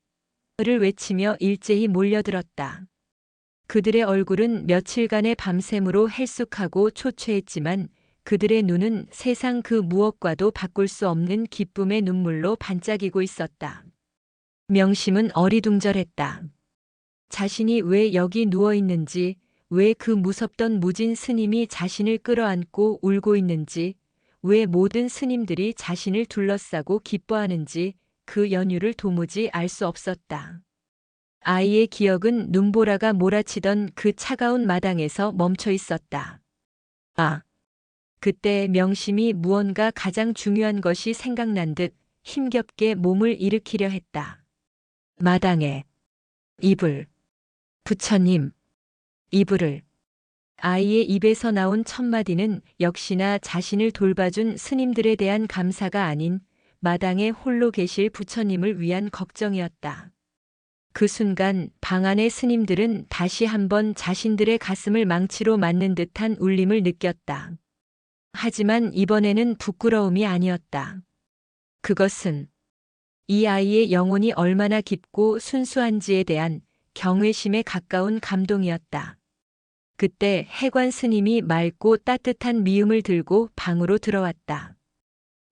를 외치며 일제히 몰려들었다. 그들의 얼굴은 며칠간의 밤샘으로 헬쑥하고 초췌했지만 그들의 눈은 세상 그 무엇과도 바꿀 수 없는 기쁨의 눈물로 반짝이고 있었다. 명심은 어리둥절했다. 자신이 왜 여기 누워 있는지, 왜 그 무섭던 무진 스님이 자신을 끌어안고 울고 있는지, 왜 모든 스님들이 자신을 둘러싸고 기뻐하는지 그 연유를 도무지 알 수 없었다. 아이의 기억은 눈보라가 몰아치던 그 차가운 마당에서 멈춰 있었다. 아, 그때 명심이 무언가 가장 중요한 것이 생각난 듯 힘겹게 몸을 일으키려 했다. 마당에 이불, 부처님, 이불을. 아이의 입에서 나온 첫 마디는 역시나 자신을 돌봐준 스님들에 대한 감사가 아닌 마당에 홀로 계실 부처님을 위한 걱정이었다. 그 순간 방 안의 스님들은 다시 한번 자신들의 가슴을 망치로 맞는 듯한 울림을 느꼈다. 하지만 이번에는 부끄러움이 아니었다. 그것은 이 아이의 영혼이 얼마나 깊고 순수한지에 대한 경외심에 가까운 감동이었다. 그때 해관 스님이 맑고 따뜻한 미음을 들고 방으로 들어왔다.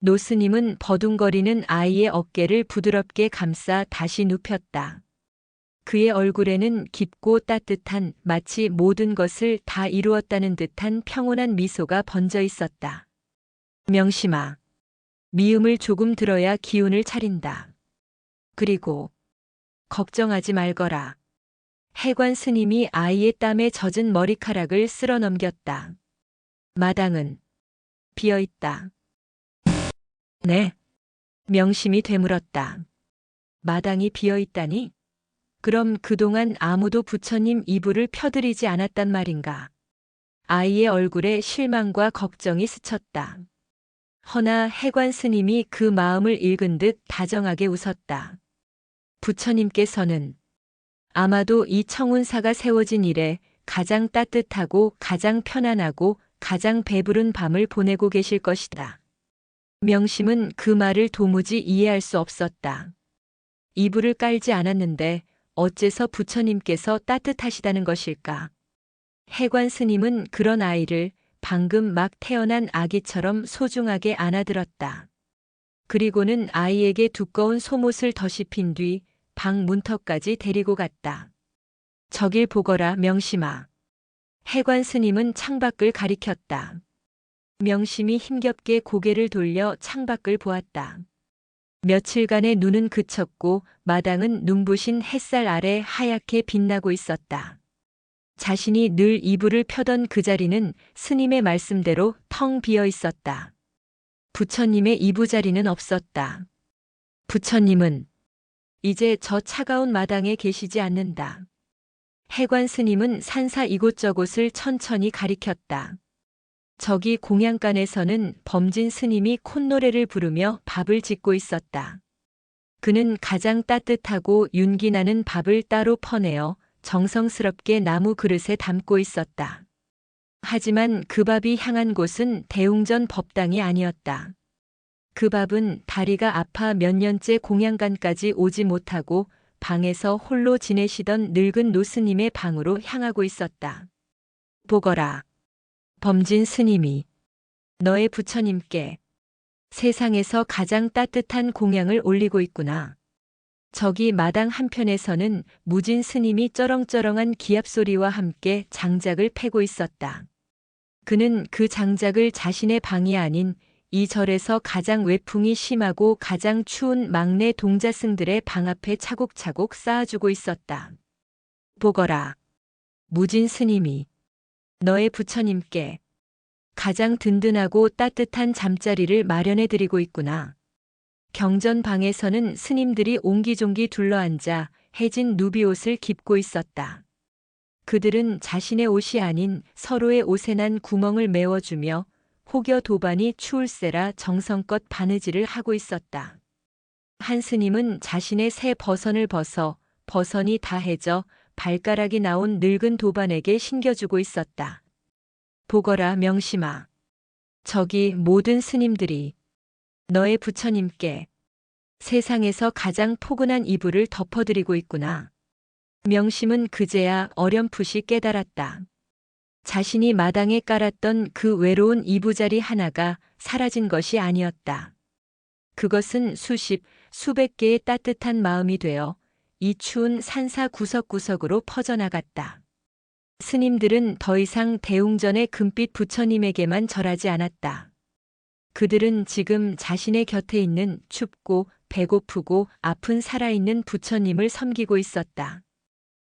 노 스님은 버둥거리는 아이의 어깨를 부드럽게 감싸 다시 눕혔다. 그의 얼굴에는 깊고 따뜻한 마치 모든 것을 다 이루었다는 듯한 평온한 미소가 번져 있었다. 명심아, 미음을 조금 들어야 기운을 차린다. 그리고 걱정하지 말거라. 해관 스님이 아이의 땀에 젖은 머리카락을 쓸어 넘겼다. 마당은 비어 있다. 네. 명심이 되물었다. 마당이 비어 있다니? 그럼 그동안 아무도 부처님 이불을 펴드리지 않았단 말인가? 아이의 얼굴에 실망과 걱정이 스쳤다. 허나 해관 스님이 그 마음을 읽은 듯 다정하게 웃었다. 부처님께서는 아마도 이 청운사가 세워진 이래 가장 따뜻하고 가장 편안하고 가장 배부른 밤을 보내고 계실 것이다. 명심은 그 말을 도무지 이해할 수 없었다. 이불을 깔지 않았는데 어째서 부처님께서 따뜻하시다는 것일까? 해관 스님은 그런 아이를 방금 막 태어난 아기처럼 소중하게 안아들었다. 그리고는 아이에게 두꺼운 속옷을 덧입힌 뒤 방 문턱까지 데리고 갔다. 저길 보거라, 명심아. 해관 스님은 창밖을 가리켰다. 명심이 힘겹게 고개를 돌려 창밖을 보았다. 며칠간의 눈은 그쳤고 마당은 눈부신 햇살 아래 하얗게 빛나고 있었다. 자신이 늘 이불을 펴던 그 자리는 스님의 말씀대로 텅 비어 있었다. 부처님의 이부자리는 없었다. 부처님은 이제 저 차가운 마당에 계시지 않는다. 해관 스님은 산사 이곳저곳을 천천히 가리켰다. 저기 공양간에서는 범진 스님이 콧노래를 부르며 밥을 짓고 있었다. 그는 가장 따뜻하고 윤기 나는 밥을 따로 퍼내어 정성스럽게 나무 그릇에 담고 있었다. 하지만 그 밥이 향한 곳은 대웅전 법당이 아니었다. 그 밥은 다리가 아파 몇 년째 공양간까지 오지 못하고 방에서 홀로 지내시던 늙은 노스님의 방으로 향하고 있었다. 보거라. 범진 스님이 너의 부처님께 세상에서 가장 따뜻한 공양을 올리고 있구나. 저기 마당 한편에서는 무진 스님이 쩌렁쩌렁한 기합소리와 함께 장작을 패고 있었다. 그는 그 장작을 자신의 방이 아닌 이 절에서 가장 외풍이 심하고 가장 추운 막내 동자승들의 방 앞에 차곡차곡 쌓아주고 있었다. 보거라. 무진 스님이 너의 부처님께 가장 든든하고 따뜻한 잠자리를 마련해드리고 있구나. 경전방에서는 스님들이 옹기종기 둘러앉아 해진 누비옷을 깁고 있었다. 그들은 자신의 옷이 아닌 서로의 옷에 난 구멍을 메워주며 혹여 도반이 추울세라 정성껏 바느질을 하고 있었다. 한 스님은 자신의 새 버선을 벗어 버선이 다 해져 발가락이 나온 늙은 도반에게 신겨주고 있었다. 보거라 명심아. 저기 모든 스님들이 너의 부처님께 세상에서 가장 포근한 이불을 덮어드리고 있구나. 명심은 그제야 어렴풋이 깨달았다. 자신이 마당에 깔았던 그 외로운 이부자리 하나가 사라진 것이 아니었다. 그것은 수십, 수백 개의 따뜻한 마음이 되어 이 추운 산사 구석구석으로 퍼져나갔다. 스님들은 더 이상 대웅전의 금빛 부처님에게만 절하지 않았다. 그들은 지금 자신의 곁에 있는 춥고 배고프고 아픈 살아있는 부처님을 섬기고 있었다.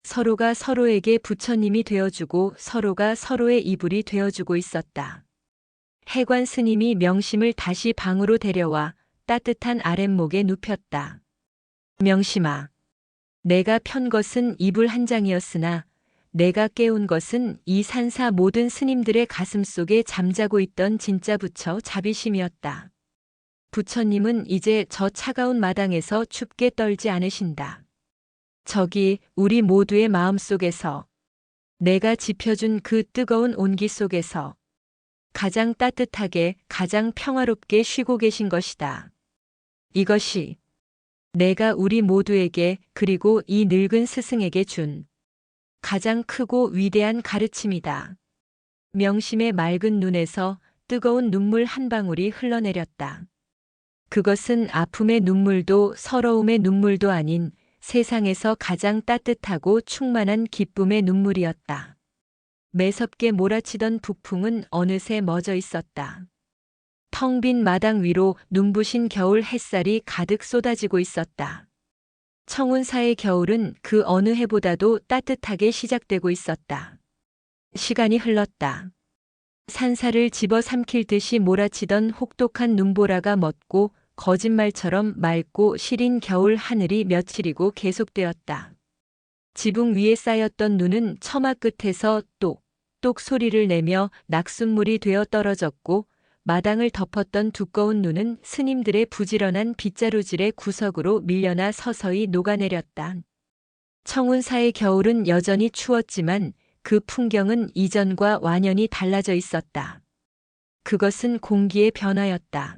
서로가 서로에게 부처님이 되어주고 서로가 서로의 이불이 되어주고 있었다. 해관 스님이 명심을 다시 방으로 데려와 따뜻한 아랫목에 눕혔다. 명심아, 내가 편 것은 이불 한 장이었으나 내가 깨운 것은 이 산사 모든 스님들의 가슴 속에 잠자고 있던 진짜 부처 자비심이었다. 부처님은 이제 저 차가운 마당에서 춥게 떨지 않으신다. 저기 우리 모두의 마음 속에서 내가 지펴준 그 뜨거운 온기 속에서 가장 따뜻하게 가장 평화롭게 쉬고 계신 것이다. 이것이 내가 우리 모두에게 그리고 이 늙은 스승에게 준 가장 크고 위대한 가르침이다. 명심의 맑은 눈에서 뜨거운 눈물 한 방울이 흘러내렸다. 그것은 아픔의 눈물도 서러움의 눈물도 아닌 세상에서 가장 따뜻하고 충만한 기쁨의 눈물이었다. 매섭게 몰아치던 북풍은 어느새 멎어 있었다. 텅 빈 마당 위로 눈부신 겨울 햇살이 가득 쏟아지고 있었다. 청운사의 겨울은 그 어느 해보다도 따뜻하게 시작되고 있었다. 시간이 흘렀다. 산사를 집어삼킬 듯이 몰아치던 혹독한 눈보라가 멎고 거짓말처럼 맑고 시린 겨울 하늘이 며칠이고 계속되었다. 지붕 위에 쌓였던 눈은 처마 끝에서 똑똑 소리를 내며 낙숫물이 되어 떨어졌고 마당을 덮었던 두꺼운 눈은 스님들의 부지런한 빗자루질의 구석으로 밀려나 서서히 녹아내렸다. 청운사의 겨울은 여전히 추웠지만 그 풍경은 이전과 완연히 달라져 있었다. 그것은 공기의 변화였다.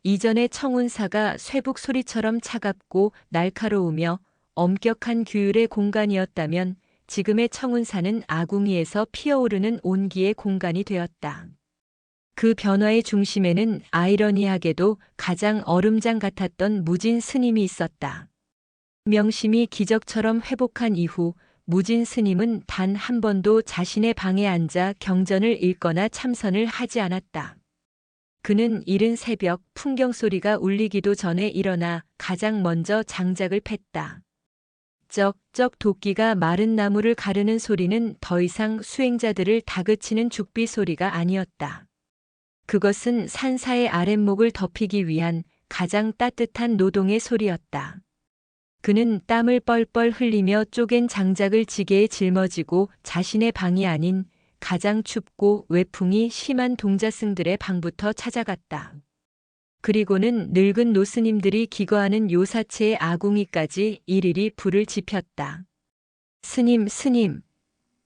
이전의 청운사가 쇠북 소리처럼 차갑고 날카로우며 엄격한 규율의 공간이었다면 지금의 청운사는 아궁이에서 피어오르는 온기의 공간이 되었다. 그 변화의 중심에는 아이러니하게도 가장 얼음장 같았던 무진 스님이 있었다. 명심이 기적처럼 회복한 이후 무진 스님은 단 한 번도 자신의 방에 앉아 경전을 읽거나 참선을 하지 않았다. 그는 이른 새벽 풍경 소리가 울리기도 전에 일어나 가장 먼저 장작을 팼다. 쩍쩍 도끼가 마른 나무를 가르는 소리는 더 이상 수행자들을 다그치는 죽비 소리가 아니었다. 그것은 산사의 아랫목을 덮이기 위한 가장 따뜻한 노동의 소리였다. 그는 땀을 뻘뻘 흘리며 쪼갠 장작을 지게에 짊어지고 자신의 방이 아닌 가장 춥고 외풍이 심한 동자승들의 방부터 찾아갔다. 그리고는 늙은 노스님들이 기거하는 요사체의 아궁이까지 일일이 불을 지폈다. 스님, 스님,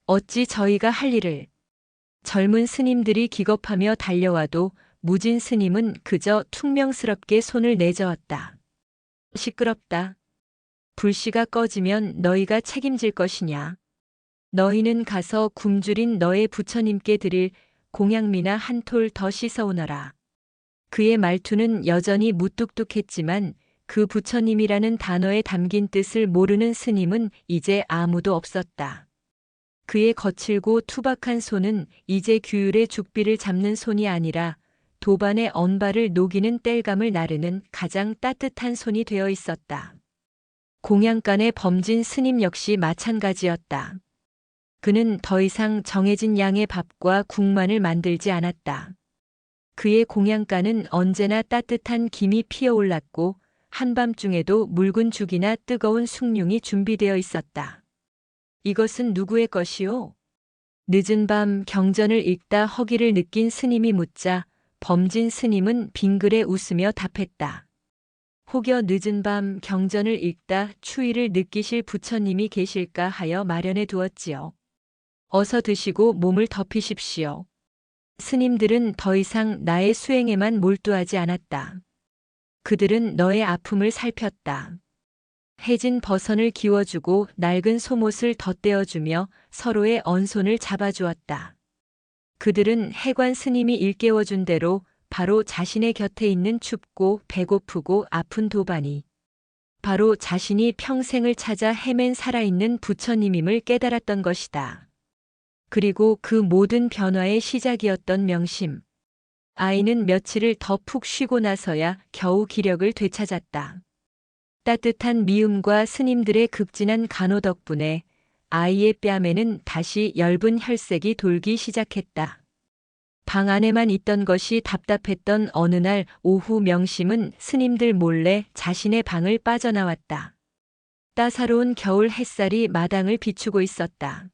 어찌 저희가 할 일을. 젊은 스님들이 기겁하며 달려와도 무진 스님은 그저 퉁명스럽게 손을 내저었다. 시끄럽다. 불씨가 꺼지면 너희가 책임질 것이냐. 너희는 가서 굶주린 너의 부처님께 드릴 공양미나 한 톨 더 씻어오너라. 그의 말투는 여전히 무뚝뚝했지만 그 부처님이라는 단어에 담긴 뜻을 모르는 스님은 이제 아무도 없었다. 그의 거칠고 투박한 손은 이제 규율의 죽비를 잡는 손이 아니라 도반의 언발을 녹이는 땔감을 나르는 가장 따뜻한 손이 되어 있었다. 공양간의 범진 스님 역시 마찬가지였다. 그는 더 이상 정해진 양의 밥과 국만을 만들지 않았다. 그의 공양간은 언제나 따뜻한 김이 피어올랐고 한밤중에도 묽은 죽이나 뜨거운 숭늉이 준비되어 있었다. 이것은 누구의 것이오? 늦은 밤 경전을 읽다 허기를 느낀 스님이 묻자 범진 스님은 빙그레 웃으며 답했다. 혹여 늦은 밤 경전을 읽다 추위를 느끼실 부처님이 계실까 하여 마련해 두었지요. 어서 드시고 몸을 덮이십시오. 스님들은 더 이상 나의 수행에만 몰두하지 않았다. 그들은 너의 아픔을 살폈다. 해진 버선을 기워주고 낡은 속옷을 덧대어주며 서로의 언손을 잡아주었다. 그들은 해관 스님이 일깨워준 대로 바로 자신의 곁에 있는 춥고 배고프고 아픈 도반이 바로 자신이 평생을 찾아 헤맨 살아있는 부처님임을 깨달았던 것이다. 그리고 그 모든 변화의 시작이었던 명심. 아이는 며칠을 더 푹 쉬고 나서야 겨우 기력을 되찾았다. 따뜻한 미음과 스님들의 극진한 간호 덕분에 아이의 뺨에는 다시 엷은 혈색이 돌기 시작했다. 방 안에만 있던 것이 답답했던 어느 날 오후 명심은 스님들 몰래 자신의 방을 빠져나왔다. 따사로운 겨울 햇살이 마당을 비추고 있었다.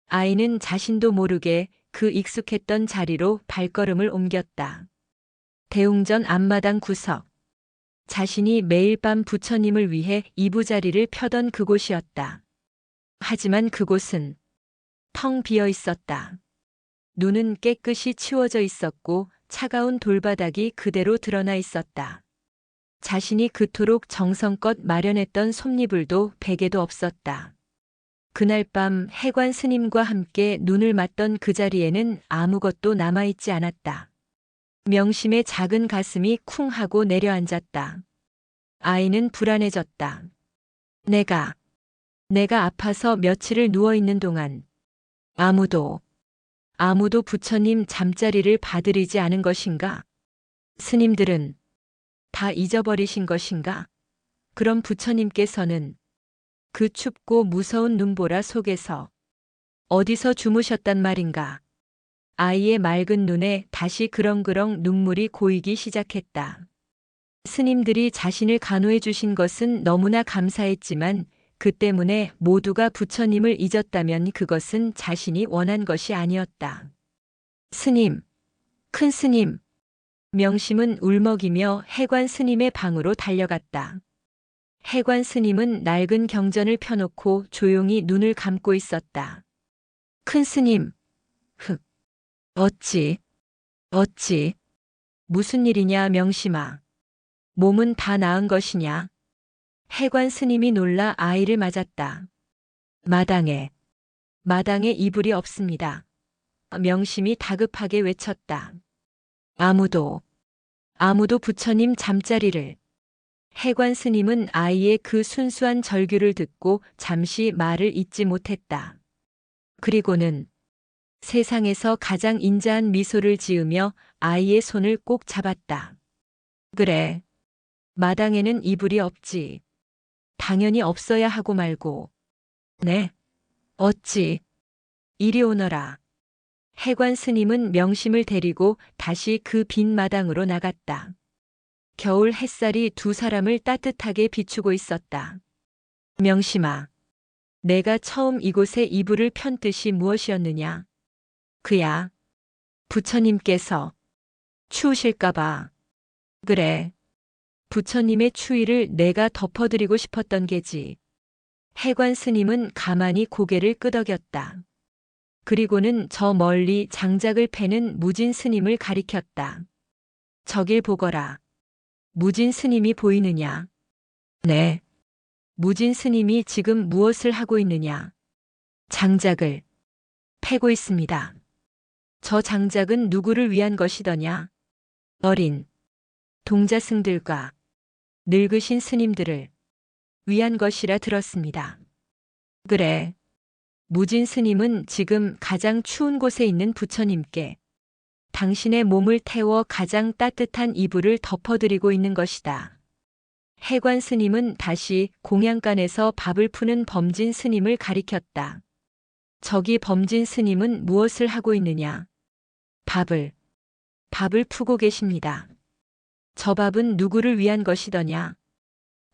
아이는 자신도 모르게 그 익숙했던 자리로 발걸음을 옮겼다. 대웅전 앞마당 구석. 자신이 매일 밤 부처님을 위해 이부자리를 펴던 그곳이었다. 하지만 그곳은 텅 비어 있었다. 눈은 깨끗이 치워져 있었고 차가운 돌바닥이 그대로 드러나 있었다. 자신이 그토록 정성껏 마련했던 솜니불도 베개도 없었다. 그날 밤 해관 스님과 함께 눈을 맞던 그 자리에는 아무것도 남아있지 않았다. 명심의 작은 가슴이 쿵 하고 내려앉았다. 아이는 불안해졌다. 내가 아파서 며칠을 누워있는 동안 아무도 부처님 잠자리를 봐드리지 않은 것인가? 스님들은 다 잊어버리신 것인가? 그럼 부처님께서는 그 춥고 무서운 눈보라 속에서 어디서 주무셨단 말인가? 아이의 맑은 눈에 다시 그렁그렁 눈물이 고이기 시작했다. 스님들이 자신을 간호해 주신 것은 너무나 감사했지만 그 때문에 모두가 부처님을 잊었다면 그것은 자신이 원한 것이 아니었다. 스님, 큰 스님. 명심은 울먹이며 해관 스님의 방으로 달려갔다. 해관 스님은 낡은 경전을 펴놓고 조용히 눈을 감고 있었다. 큰 스님, 어찌, 무슨 일이냐 명심아. 몸은 다 나은 것이냐? 해관 스님이 놀라 아이를 맞았다. 마당에 이불이 없습니다. 명심이 다급하게 외쳤다. 아무도 부처님 잠자리를. 해관 스님은 아이의 그 순수한 절규를 듣고 잠시 말을 잇지 못했다. 그리고는 세상에서 가장 인자한 미소를 지으며 아이의 손을 꼭 잡았다. 그래, 마당에는 이불이 없지. 당연히 없어야 하고 말고. 네, 어찌. 이리 오너라. 해관 스님은 명심을 데리고 다시 그 빈 마당으로 나갔다. 겨울 햇살이 두 사람을 따뜻하게 비추고 있었다. 명심아, 내가 처음 이곳에 이불을 편 뜻이 무엇이었느냐? 그야, 부처님께서 추우실까봐. 그래, 부처님의 추위를 내가 덮어드리고 싶었던 게지. 해관 스님은 가만히 고개를 끄덕였다. 그리고는 저 멀리 장작을 패는 무진 스님을 가리켰다. 저길 보거라. 무진 스님이 보이느냐? 네. 무진 스님이 지금 무엇을 하고 있느냐? 장작을 패고 있습니다. 저 장작은 누구를 위한 것이더냐? 어린 동자승들과 늙으신 스님들을 위한 것이라 들었습니다. 그래. 무진 스님은 지금 가장 추운 곳에 있는 부처님께 당신의 몸을 태워 가장 따뜻한 이불을 덮어드리고 있는 것이다. 해관 스님은 다시 공양간에서 밥을 푸는 범진 스님을 가리켰다. 저기 범진 스님은 무엇을 하고 있느냐? 밥을 푸고 계십니다. 저 밥은 누구를 위한 것이더냐?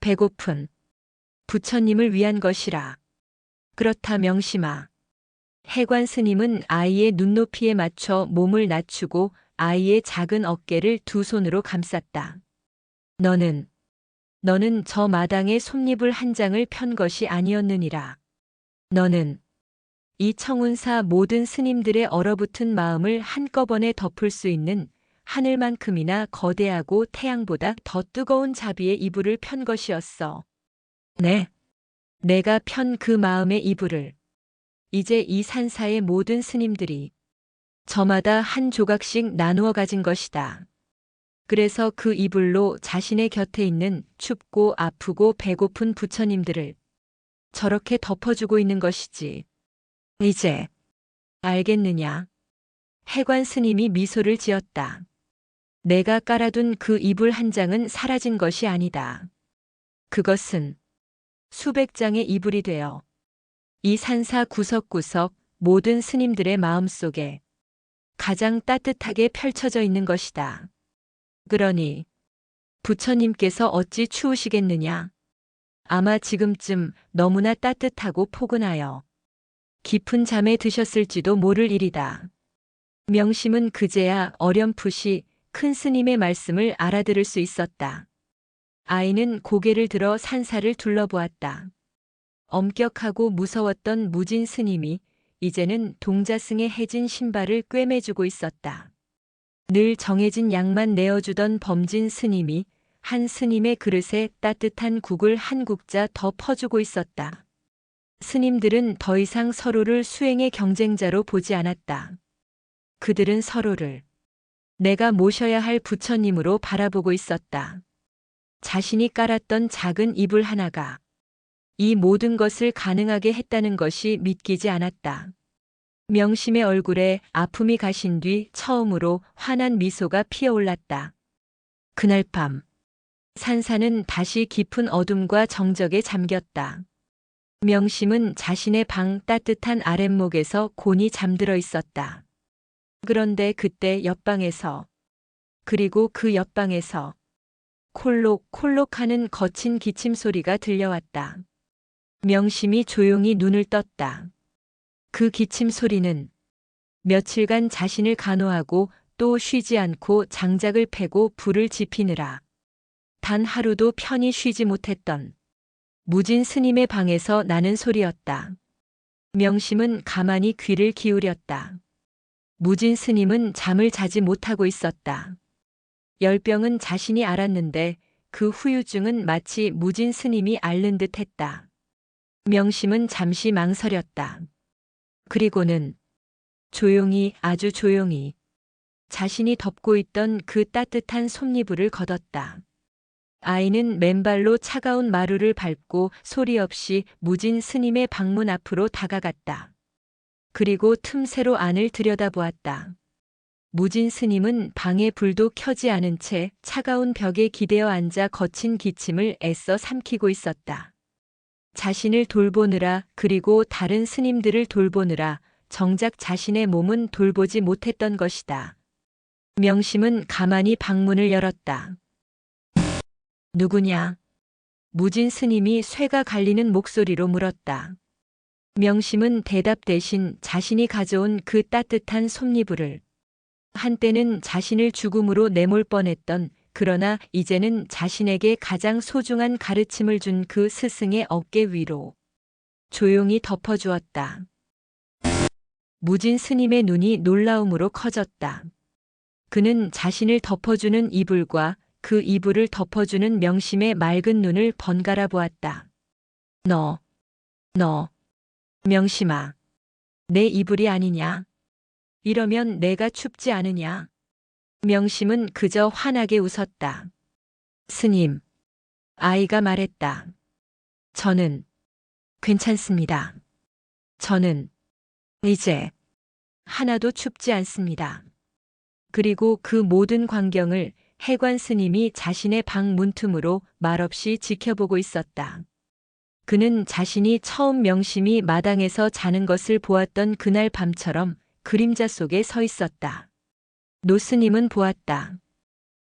배고픈 부처님을 위한 것이라. 그렇다 명심아. 해관 스님은 아이의 눈높이에 맞춰 몸을 낮추고 아이의 작은 어깨를 두 손으로 감쌌다. 너는 너는 저 마당에 솜잎을 한 장을 편 것이 아니었느니라. 너는 이 청운사 모든 스님들의 얼어붙은 마음을 한꺼번에 덮을 수 있는 하늘만큼이나 거대하고 태양보다 더 뜨거운 자비의 이불을 편 것이었어. 네. 내가 편 그 마음의 이불을 이제 이 산사의 모든 스님들이 저마다 한 조각씩 나누어 가진 것이다. 그래서 그 이불로 자신의 곁에 있는 춥고 아프고 배고픈 부처님들을 저렇게 덮어주고 있는 것이지. 이제 알겠느냐? 해관 스님이 미소를 지었다. 내가 깔아둔 그 이불 한 장은 사라진 것이 아니다. 그것은 수백 장의 이불이 되어 이 산사 구석구석 모든 스님들의 마음속에 가장 따뜻하게 펼쳐져 있는 것이다. 그러니 부처님께서 어찌 추우시겠느냐? 아마 지금쯤 너무나 따뜻하고 포근하여 깊은 잠에 드셨을지도 모를 일이다. 명심은 그제야 어렴풋이 큰 스님의 말씀을 알아들을 수 있었다. 아이는 고개를 들어 산사를 둘러보았다. 엄격하고 무서웠던 무진 스님이 이제는 동자승에 해진 신발을 꿰매주고 있었다. 늘 정해진 양만 내어주던 범진 스님이 한 스님의 그릇에 따뜻한 국을 한 국자 더 퍼주고 있었다. 스님들은 더 이상 서로를 수행의 경쟁자로 보지 않았다. 그들은 서로를 내가 모셔야 할 부처님으로 바라보고 있었다. 자신이 깔았던 작은 이불 하나가 이 모든 것을 가능하게 했다는 것이 믿기지 않았다. 명심의 얼굴에 아픔이 가신 뒤 처음으로 환한 미소가 피어올랐다. 그날 밤 산사는 다시 깊은 어둠과 정적에 잠겼다. 명심은 자신의 방 따뜻한 아랫목에서 곤히 잠들어 있었다. 그런데 그때 옆방에서 그리고 그 옆방에서 콜록콜록 하는 거친 기침 소리가 들려왔다. 명심이 조용히 눈을 떴다. 그 기침 소리는 며칠간 자신을 간호하고 또 쉬지 않고 장작을 패고 불을 지피느라 단 하루도 편히 쉬지 못했던 무진 스님의 방에서 나는 소리였다. 명심은 가만히 귀를 기울였다. 무진 스님은 잠을 자지 못하고 있었다. 열병은 자신이 앓았는데 그 후유증은 마치 무진 스님이 앓는 듯 했다. 명심은 잠시 망설였다. 그리고는 조용히 아주 조용히 자신이 덮고 있던 그 따뜻한 솜이불을 걷었다. 아이는 맨발로 차가운 마루를 밟고 소리 없이 무진 스님의 방문 앞으로 다가갔다. 그리고 틈새로 안을 들여다보았다. 무진 스님은 방에 불도 켜지 않은 채 차가운 벽에 기대어 앉아 거친 기침을 애써 삼키고 있었다. 자신을 돌보느라 그리고 다른 스님들을 돌보느라 정작 자신의 몸은 돌보지 못했던 것이다. 명심은 가만히 방문을 열었다. 누구냐? 무진 스님이 쇠가 갈리는 목소리로 물었다. 명심은 대답 대신 자신이 가져온 그 따뜻한 솜이불을 한때는 자신을 죽음으로 내몰 뻔했던 그러나 이제는 자신에게 가장 소중한 가르침을 준 그 스승의 어깨 위로 조용히 덮어주었다. 무진 스님의 눈이 놀라움으로 커졌다. 그는 자신을 덮어주는 이불과 그 이불을 덮어주는 명심의 맑은 눈을 번갈아 보았다. 너, 명심아, 내 이불이 아니냐? 이러면 내가 춥지 않으냐? 명심은 그저 환하게 웃었다. 스님, 아이가 말했다. 저는 괜찮습니다. 저는 이제 하나도 춥지 않습니다. 그리고 그 모든 광경을 해관 스님이 자신의 방 문틈으로 말없이 지켜보고 있었다. 그는 자신이 처음 명심이 마당에서 자는 것을 보았던 그날 밤처럼 그림자 속에 서 있었다. 노 스님은 보았다.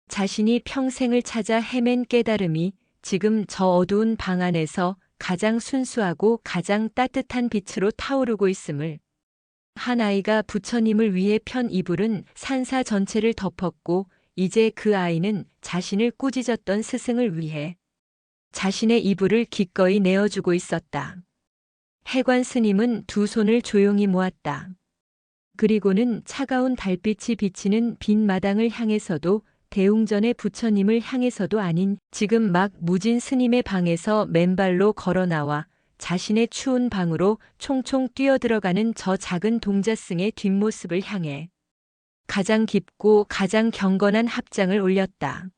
자신이 평생을 찾아 헤맨 깨달음이 지금 저 어두운 방 안에서 가장 순수하고 가장 따뜻한 빛으로 타오르고 있음을. 한 아이가 부처님을 위해 편 이불은 산사 전체를 덮었고 이제 그 아이는 자신을 꾸짖었던 스승을 위해 자신의 이불을 기꺼이 내어주고 있었다. 해관 스님은 두 손을 조용히 모았다. 그리고는 차가운 달빛이 비치는 빈 마당을 향해서도 대웅전의 부처님을 향해서도 아닌 지금 막 무진 스님의 방에서 맨발로 걸어 나와 자신의 추운 방으로 총총 뛰어들어가는 저 작은 동자승의 뒷모습을 향해 가장 깊고 가장 경건한 합장을 올렸다.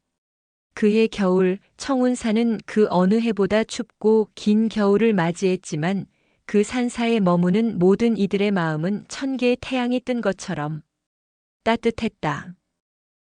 그해 겨울 청운산은 그 어느 해보다 춥고 긴 겨울을 맞이했지만 그 산사에 머무는 모든 이들의 마음은 천 개의 태양이 뜬 것처럼 따뜻했다.